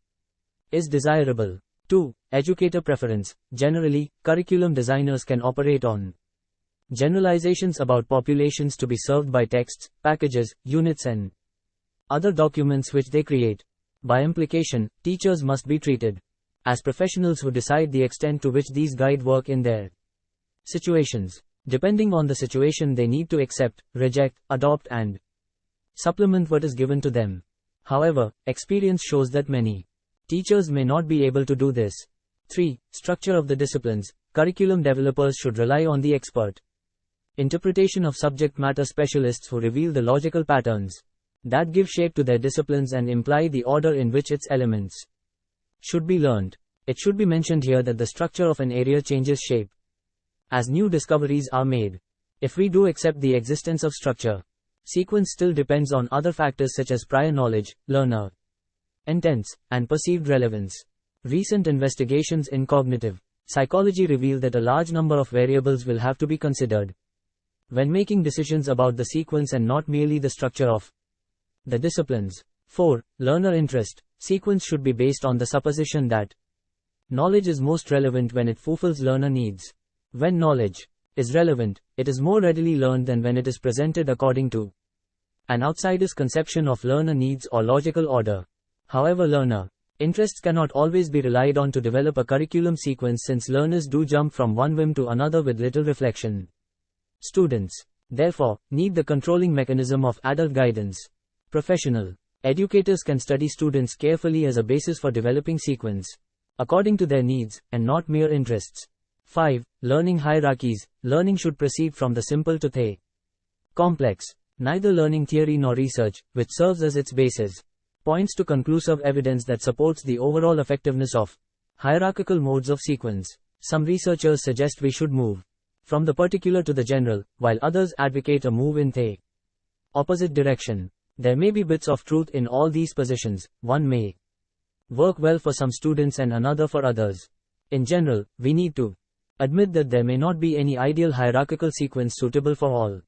is desirable. 2. Educator preference. Generally, curriculum designers can operate on generalizations about populations to be served by texts, packages, units and other documents which they create. By implication, teachers must be treated as professionals who decide the extent to which these guide work in their situations. Depending on the situation, they need to accept, reject, adopt and supplement what is given to them. However, experience shows that many teachers may not be able to do this. 3. Structure of the disciplines. Curriculum developers should rely on the expert interpretation of subject matter specialists who reveal the logical patterns that give shape to their disciplines and imply the order in which its elements should be learned. It should be mentioned here that the structure of an area changes shape as new discoveries are made. If we do accept the existence of structure, sequence still depends on other factors such as prior knowledge, learner intents, and perceived relevance. Recent investigations in cognitive psychology reveal that a large number of variables will have to be considered when making decisions about the sequence and not merely the structure of the disciplines. 4. Learner interest. Sequence should be based on the supposition that knowledge is most relevant when it fulfills learner needs. When knowledge is relevant, it is more readily learned than when it is presented according to an outsider's conception of learner needs or logical order. However, learner interests cannot always be relied on to develop a curriculum sequence since learners do jump from one whim to another with little reflection. Students, therefore, need the controlling mechanism of adult guidance. Professional educators can study students carefully as a basis for developing sequence according to their needs, and not mere interests. 5. Learning hierarchies. Learning should proceed from the simple to the complex. Neither learning theory nor research, which serves as its basis, points to conclusive evidence that supports the overall effectiveness of hierarchical modes of sequence. Some researchers suggest we should move from the particular to the general, while others advocate a move in the opposite direction. There may be bits of truth in all these positions. One may work well for some students and another for others. In general, we need to admit that there may not be any ideal hierarchical sequence suitable for all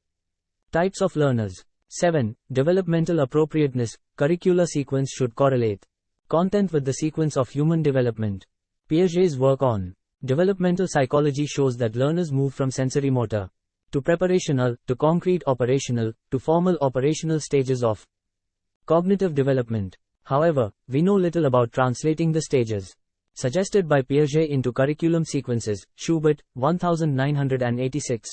types of learners. 7. Developmental appropriateness. Curricular sequence should correlate content with the sequence of human development. Piaget's work on Developmental psychology shows that learners move from sensory motor to preparational, to concrete operational, to formal operational stages of cognitive development. However, we know little about translating the stages suggested by Piaget into curriculum sequences. Schubert, 1986.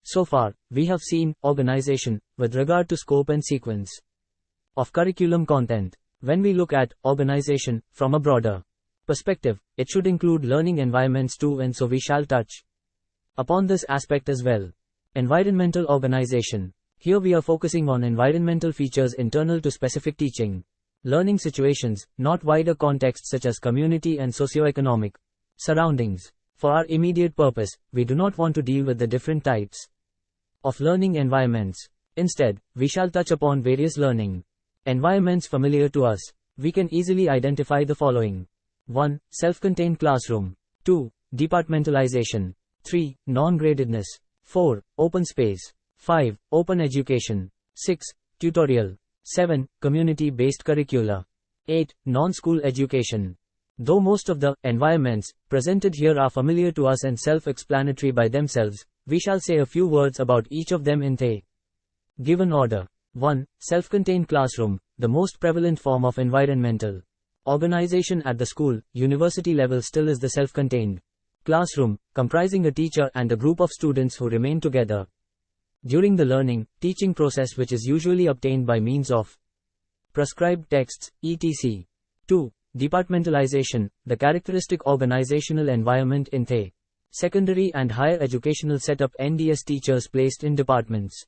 So far, we have seen organization with regard to scope and sequence of curriculum content. When we look at organization from a broader perspective, it should include learning environments too, and so we shall touch upon this aspect as well. Environmental organization. Here we are focusing on environmental features internal to specific teaching learning situations, not wider contexts such as community and socioeconomic surroundings. For our immediate purpose, we do not want to deal with the different types of learning environments. Instead, we shall touch upon various learning environments familiar to us. We can easily identify the following: 1. Self-contained classroom. 2. Departmentalization. 3. Non-gradedness. 4. Open space. 5. Open education. 6. Tutorial. 7. Community-based curricula. 8. Non-school education. Though most of the environments presented here are familiar to us and self-explanatory by themselves, we shall say a few words about each of them in the given order. 1. Self-contained classroom, the most prevalent form of environmental organization at the school, university level still is the self-contained classroom, comprising a teacher and a group of students who remain together during the learning, teaching process, which is usually obtained by means of prescribed texts, etc. 2. Departmentalization, the characteristic organizational environment in the secondary and higher educational setup. NDS teachers placed in departments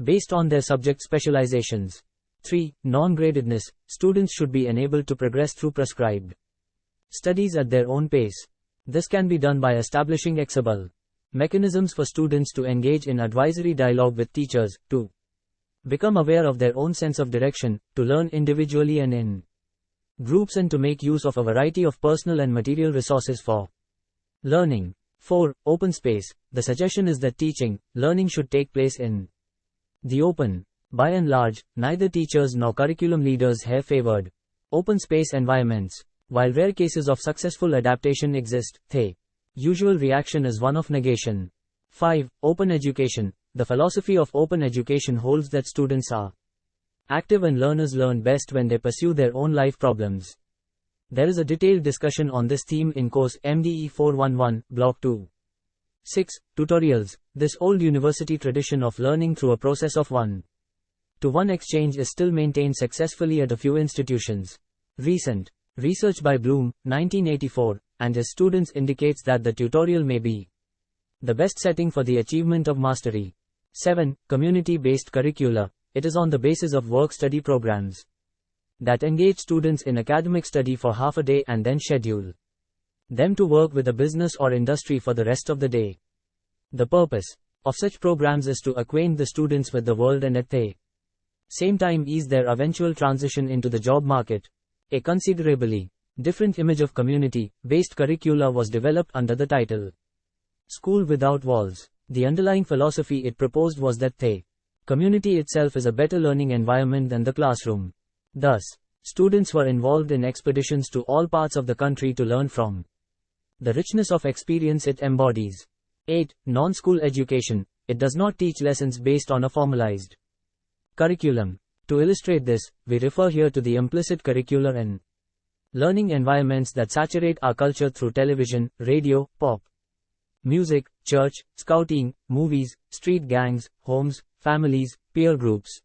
based on their subject specializations. 3. Non-gradedness, students should be enabled to progress through prescribed studies at their own pace. This can be done by establishing accessible mechanisms for students to engage in advisory dialogue with teachers, to become aware of their own sense of direction, to learn individually and in groups, and to make use of a variety of personal and material resources for learning. 4. Open space. The suggestion is that teaching, learning should take place in the open. By and large, neither teachers nor curriculum leaders have favored open space environments. While rare cases of successful adaptation exist, the usual reaction is one of negation. 5. Open education. The philosophy of open education holds that students are active and learners learn best when they pursue their own life problems. There is a detailed discussion on this theme in course MDE 411, Block-2. 6. Tutorials. This old university tradition of learning through a process of one-to-one exchange is still maintained successfully at a few institutions. Recent research by Bloom, 1984, and his students indicates that the tutorial may be the best setting for the achievement of mastery. 7. Community-based curricula. It is on the basis of work-study programs that engage students in academic study for half a day and then schedule them to work with a business or industry for the rest of the day. The purpose of such programs is to acquaint the students with the world and at the same time ease their eventual transition into the job market. A considerably different image of community-based curricula was developed under the title School Without Walls. The underlying philosophy it proposed was that the community itself is a better learning environment than the classroom. Thus, students were involved in expeditions to all parts of the country to learn from the richness of experience it embodies. 8. Non-school education. It does not teach lessons based on a formalized curriculum. To illustrate this, we refer here to the implicit curricular and learning environments that saturate our culture through television, radio, pop music, church, scouting, movies, street gangs, homes, families, peer groups,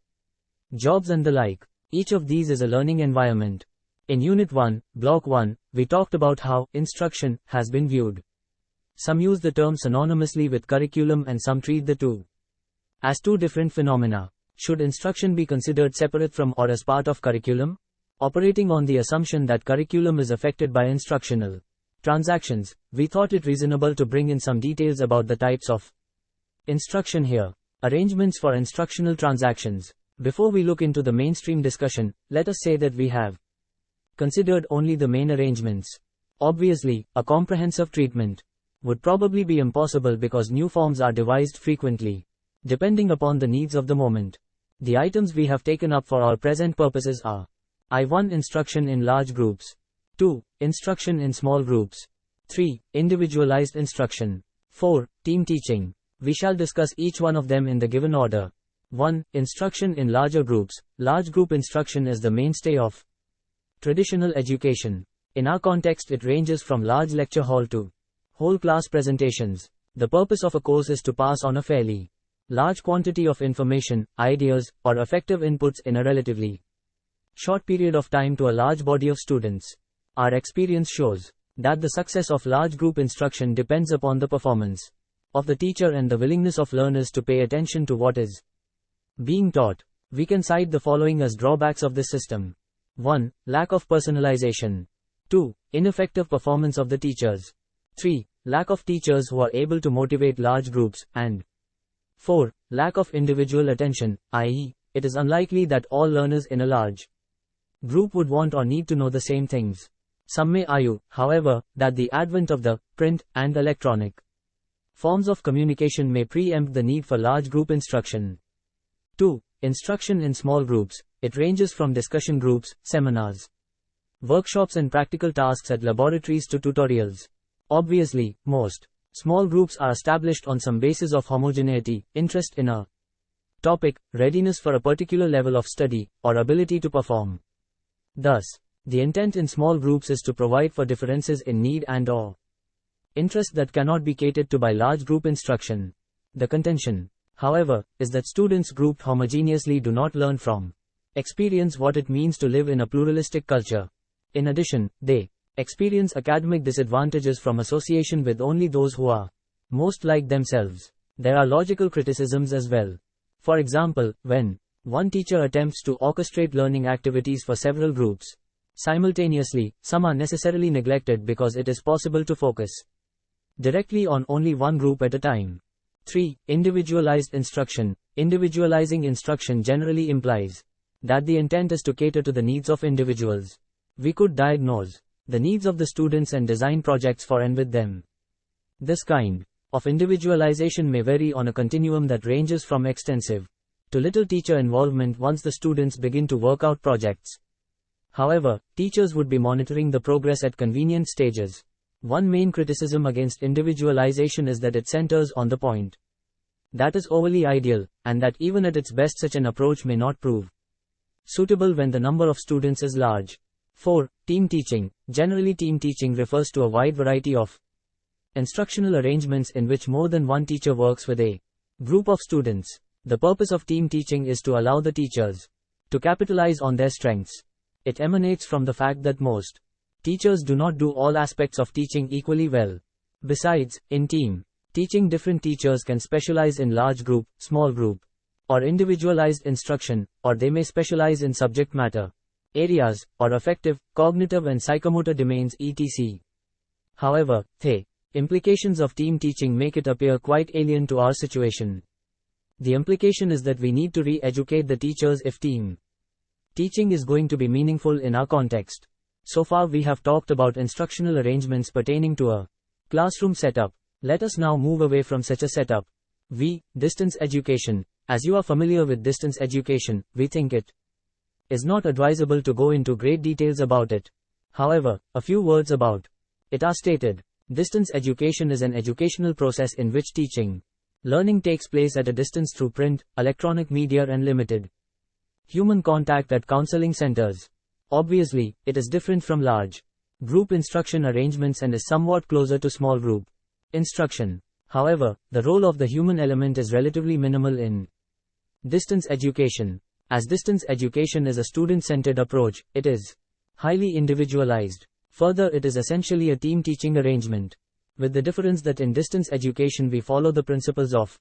jobs and the like. Each of these is a learning environment. In Unit-1, Block-1, we talked about how instruction has been viewed. Some use the term synonymously with curriculum and some treat the two as two different phenomena. Should instruction be considered separate from or as part of curriculum? Operating on the assumption that curriculum is affected by instructional transactions, we thought it reasonable to bring in some details about the types of instruction here. Arrangements for instructional transactions. Before we look into the mainstream discussion, let us say that we have considered only the main arrangements. Obviously, a comprehensive treatment would probably be impossible because new forms are devised frequently, depending upon the needs of the moment. The items we have taken up for our present purposes are I1. Instruction in large groups. 2. Instruction in small groups. 3. Individualized instruction. 4. Team teaching. We shall discuss each one of them in the given order. 1. Instruction in larger groups. Large group instruction is the mainstay of traditional education. In our context, it ranges from large lecture hall to whole class presentations. The purpose of a course is to pass on a fairly large quantity of information, ideas, or effective inputs in a relatively short period of time to a large body of students. Our experience shows that the success of large group instruction depends upon the performance of the teacher and the willingness of learners to pay attention to what is being taught. We can cite the following as drawbacks of this system. 1. Lack of personalization. 2. Ineffective performance of the teachers. 3. Lack of teachers who are able to motivate large groups, and 4. Lack of individual attention, i.e., it is unlikely that all learners in a large group would want or need to know the same things. Some may argue, however, that the advent of the print and electronic forms of communication may preempt the need for large group instruction. 2. Instruction in small groups. It ranges from discussion groups, seminars, workshops and practical tasks at laboratories to tutorials. Obviously, most small groups are established on some basis of homogeneity, interest in a topic, readiness for a particular level of study, or ability to perform. Thus, the intent in small groups is to provide for differences in need and/or interest that cannot be catered to by large group instruction. The contention, however, is that students grouped homogeneously do not learn from experience what it means to live in a pluralistic culture. In addition, they experience academic disadvantages from association with only those who are most like themselves. There are logical criticisms as well. For example, when one teacher attempts to orchestrate learning activities for several groups simultaneously, some are necessarily neglected because it is possible to focus directly on only one group at a time. 3. Individualized instruction. Individualizing instruction generally implies that the intent is to cater to the needs of individuals. We could diagnose the needs of the students and design projects for and with them. This kind of individualization may vary on a continuum that ranges from extensive to little teacher involvement once the students begin to work out projects. However, teachers would be monitoring the progress at convenient stages. One main criticism against individualization is that it centers on the point that is overly ideal, and that even at its best such an approach may not prove suitable when the number of students is large. 4. Team teaching. Generally, team teaching refers to a wide variety of instructional arrangements in which more than one teacher works with a group of students. The purpose of team teaching is to allow the teachers to capitalize on their strengths. It emanates from the fact that most teachers do not do all aspects of teaching equally well. Besides, in team teaching, different teachers can specialize in large group, small group, or individualized instruction, or they may specialize in subject matter areas, or affective, cognitive and psychomotor domains etc. However, the implications of team teaching make it appear quite alien to our situation. The implication is that we need to re-educate the teachers if team teaching is going to be meaningful in our context. So far we have talked about instructional arrangements pertaining to a classroom setup. Let us now move away from such a setup. Distance education. As you are familiar with distance education, we think it is not advisable to go into great details about it. However, a few words about it are stated. Distance education is an educational process in which teaching, learning takes place at a distance through print, electronic media and limited human contact at counseling centers. Obviously, it is different from large group instruction arrangements and is somewhat closer to small group instruction. However, the role of the human element is relatively minimal in distance education. As distance education is a student-centered approach, it is highly individualized. Further, it is essentially a team teaching arrangement, with the difference that in distance education we follow the principles of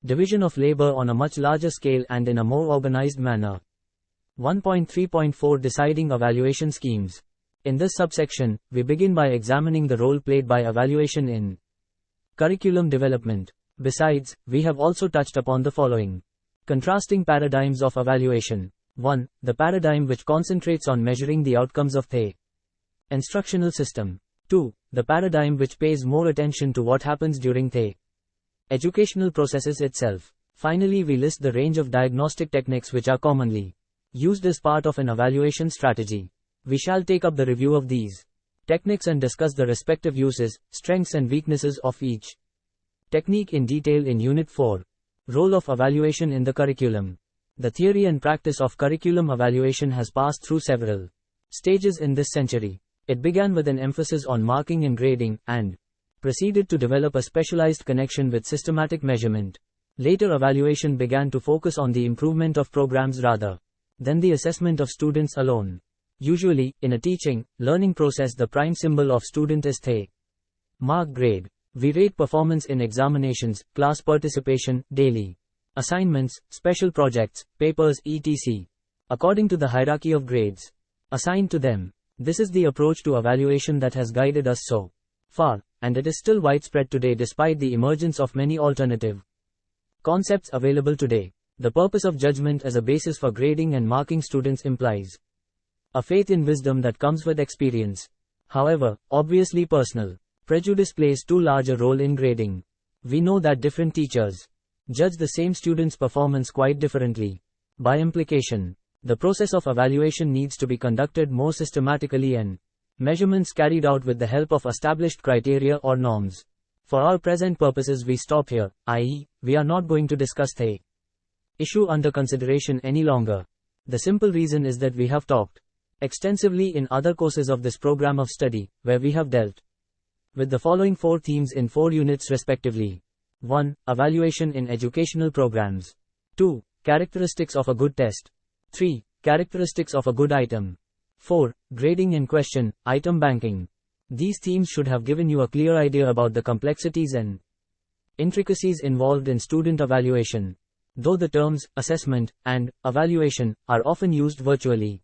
division of labor on a much larger scale and in a more organized manner. 1.3.4 Deciding evaluation schemes. In this subsection, we begin by examining the role played by evaluation in curriculum development. Besides, we have also touched upon the following contrasting paradigms of evaluation. 1. The paradigm which concentrates on measuring the outcomes of the instructional system. 2. The paradigm which pays more attention to what happens during the educational processes itself. Finally, we list the range of diagnostic techniques which are commonly used as part of an evaluation strategy. We shall take up the review of these. techniques and discuss the respective uses, strengths and weaknesses of each technique in detail in Unit 4. Role of evaluation in the curriculum. The theory and practice of curriculum evaluation has passed through several stages in this century. It began with an emphasis on marking and grading, and proceeded to develop a specialized connection with systematic measurement. Later, evaluation began to focus on the improvement of programs rather than the assessment of students alone. Usually, in a teaching, learning process, the prime symbol of student is the mark grade. We rate performance in examinations, class participation, daily assignments, special projects, papers, etc. according to the hierarchy of grades assigned to them. This is the approach to evaluation that has guided us so far, and it is still widespread today despite the emergence of many alternative concepts available today. The purpose of judgment as a basis for grading and marking students implies a faith in wisdom that comes with experience. However, obviously personal prejudice plays too large a role in grading. We know that different teachers judge the same student's performance quite differently. By implication, the process of evaluation needs to be conducted more systematically and measurements carried out with the help of established criteria or norms. For our present purposes, we stop here, i.e., we are not going to discuss the issue under consideration any longer. The simple reason is that we have talked extensively in other courses of this program of study, where we have dealt with the following 4 themes in 4 units respectively. 1. Evaluation in educational programs. 2. Characteristics of a good test. 3. Characteristics of a good item. 4. Grading in question, item banking. These themes should have given you a clear idea about the complexities and intricacies involved in student evaluation. Though the terms assessment and evaluation are often used virtually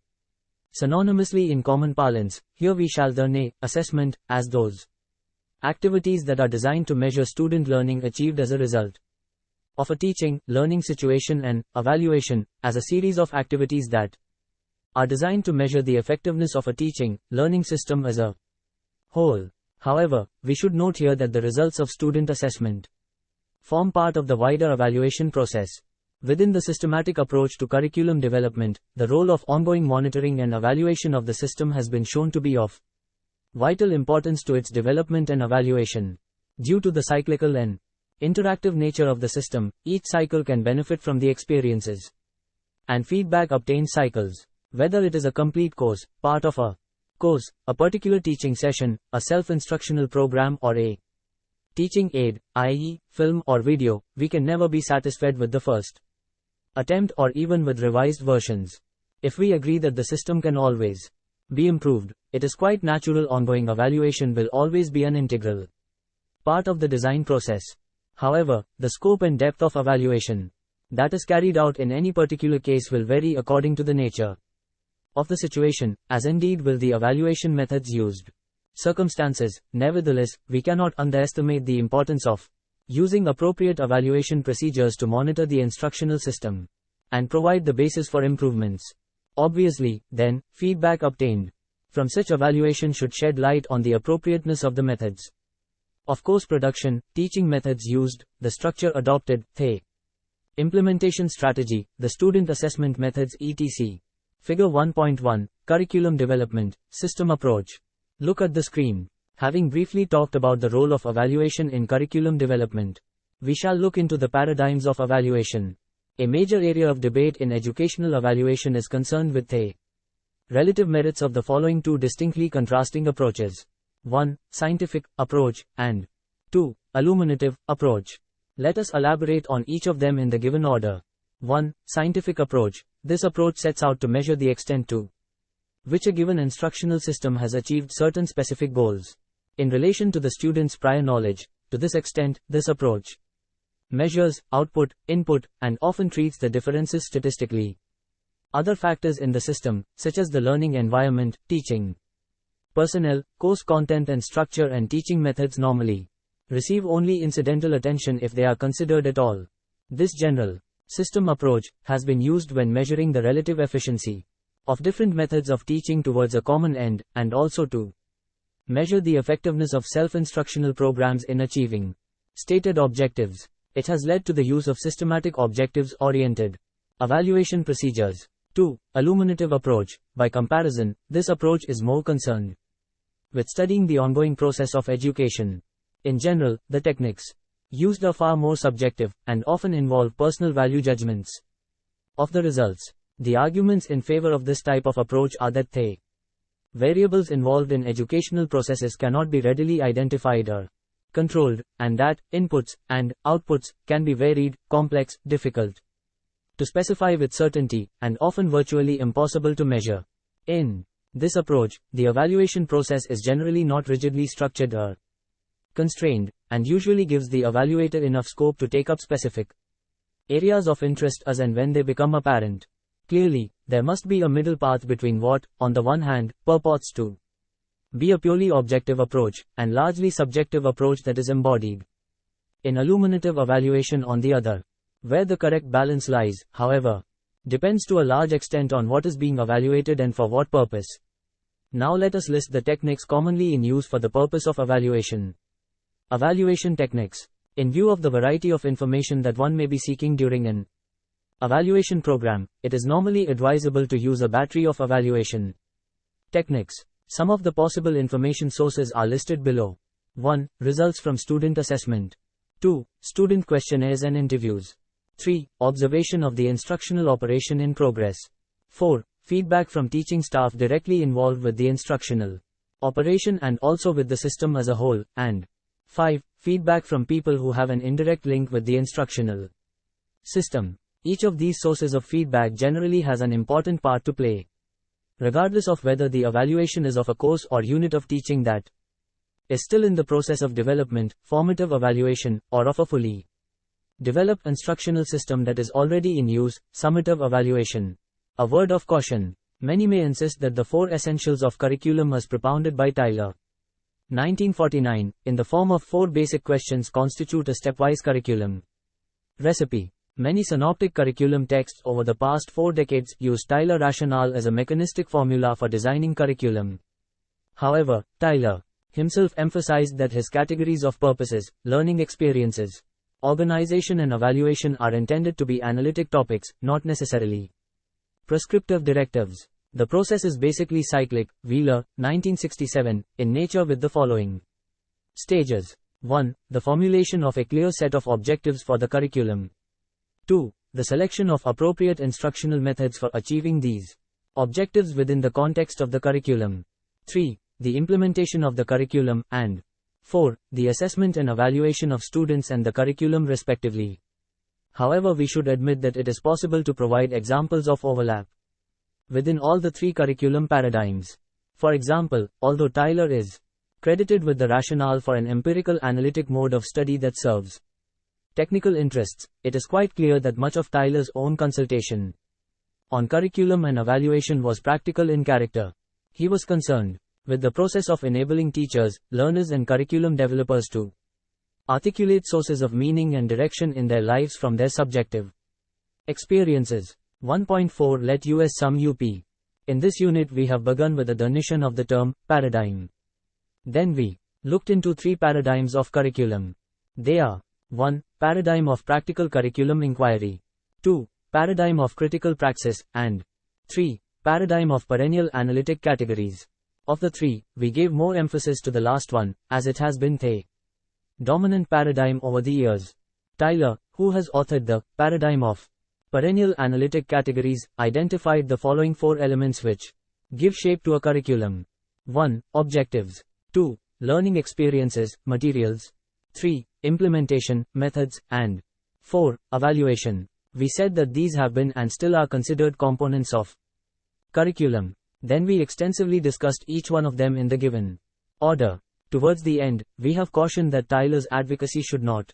synonymously in common parlance, here we shall learn assessment as those activities that are designed to measure student learning achieved as a result of a teaching, learning situation, and evaluation as a series of activities that are designed to measure the effectiveness of a teaching, learning system as a whole. However, we should note here that the results of student assessment form part of the wider evaluation process. Within the systematic approach to curriculum development, the role of ongoing monitoring and evaluation of the system has been shown to be of vital importance to its development and evaluation. Due to the cyclical and interactive nature of the system, each cycle can benefit from the experiences and feedback obtained cycles. Whether it is a complete course, part of a course, a particular teaching session, a self-instructional program, or a teaching aid, i.e., film or video, we can never be satisfied with the first attempt or even with revised versions. If we agree that the system can always be improved, it is quite natural ongoing evaluation will always be an integral part of the design process. However, the scope and depth of evaluation that is carried out in any particular case will vary according to the nature of the situation, as indeed will the evaluation methods used. Circumstances. Nevertheless, we cannot underestimate the importance of using appropriate evaluation procedures to monitor the instructional system and provide the basis for improvements. Obviously, then, feedback obtained from such evaluation should shed light on the appropriateness of the methods of course production, teaching methods used, the structure adopted, the implementation strategy, the student assessment methods etc. Figure 1.1, Curriculum Development, System Approach. Look at the screen. Having briefly talked about the role of evaluation in curriculum development, we shall look into the paradigms of evaluation. A major area of debate in educational evaluation is concerned with the relative merits of the following 2 distinctly contrasting approaches. 1. Scientific approach, and 2. Illuminative approach. Let us elaborate on each of them in the given order. 1. Scientific approach. This approach sets out to measure the extent to which a given instructional system has achieved certain specific goals in relation to the student's prior knowledge. To this extent, this approach measures output, input, and often treats the differences statistically. Other factors in the system, such as the learning environment, teaching personnel, course content and structure, and teaching methods normally receive only incidental attention if they are considered at all. This general system approach has been used when measuring the relative efficiency of different methods of teaching towards a common end, and also to measure the effectiveness of self-instructional programs in achieving stated objectives. It has led to the use of systematic objectives-oriented evaluation procedures. 2. Illuminative approach. By comparison, this approach is more concerned with studying the ongoing process of education. In general, the techniques used are far more subjective, and often involve personal value judgments of the results. The arguments in favor of this type of approach are that the variables involved in educational processes cannot be readily identified or controlled, and that inputs and outputs can be varied, complex, difficult to specify with certainty, and often virtually impossible to measure. In this approach, the evaluation process is generally not rigidly structured or constrained, and usually gives the evaluator enough scope to take up specific areas of interest as and when they become apparent. Clearly, there must be a middle path between what, on the one hand, purports to be a purely objective approach, and largely subjective approach that is embodied in illuminative evaluation on the other. Where the correct balance lies, however, depends to a large extent on what is being evaluated and for what purpose. Now let us list the techniques commonly in use for the purpose of evaluation. Evaluation techniques. In view of the variety of information that one may be seeking during an evaluation program, it is normally advisable to use a battery of evaluation techniques. Some of the possible information sources are listed below. 1. Results from student assessment. 2. Student questionnaires and interviews. 3. Observation of the instructional operation in progress. 4. Feedback from teaching staff directly involved with the instructional operation and also with the system as a whole. And 5. Feedback from people who have an indirect link with the instructional system. Each of these sources of feedback generally has an important part to play, regardless of whether the evaluation is of a course or unit of teaching that is still in the process of development, formative evaluation, or of a fully developed instructional system that is already in use, summative evaluation. A word of caution. Many may insist that the 4 essentials of curriculum as propounded by Tyler, 1949, in the form of 4 basic questions constitute a stepwise curriculum recipe. Many synoptic curriculum texts over the past 4 decades use Tyler rationale as a mechanistic formula for designing curriculum. However, Tyler himself emphasized that his categories of purposes, learning experiences, organization and evaluation are intended to be analytic topics, not necessarily prescriptive directives. The process is basically cyclic, Wheeler, 1967, in nature with the following stages. 1. The formulation of a clear set of objectives for the curriculum. 2. The selection of appropriate instructional methods for achieving these objectives within the context of the curriculum. 3. The implementation of the curriculum, and 4. The assessment and evaluation of students and the curriculum respectively. However, we should admit that it is possible to provide examples of overlap within all the 3 curriculum paradigms. For example, although Tyler is credited with the rationale for an empirical analytic mode of study that serves technical interests, it is quite clear that much of Tyler's own consultation on curriculum and evaluation was practical in character. He was concerned with the process of enabling teachers, learners and curriculum developers to articulate sources of meaning and direction in their lives from their subjective experiences. 1.4 Let us sum up. In this unit we have begun with a definition of the term paradigm. Then we looked into 3 paradigms of curriculum. They are 1. Paradigm of practical curriculum inquiry. 2. Paradigm of critical praxis, and 3. Paradigm of perennial analytic categories. Of the 3, we gave more emphasis to the last one, as it has been the dominant paradigm over the years. Tyler, who has authored the Paradigm of Perennial Analytic Categories, identified the following 4 elements which give shape to a curriculum. 1. Objectives. 2. Learning experiences, materials. 3. Implementation, methods, and 4. Evaluation. We said that these have been and still are considered components of curriculum. Then we extensively discussed each one of them in the given order. Towards the end, we have cautioned that Tyler's advocacy should not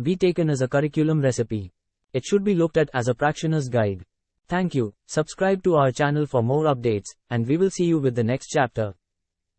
be taken as a curriculum recipe. It should be looked at as a practitioner's guide. Thank you. Subscribe to our channel for more updates, and we will see you with the next chapter.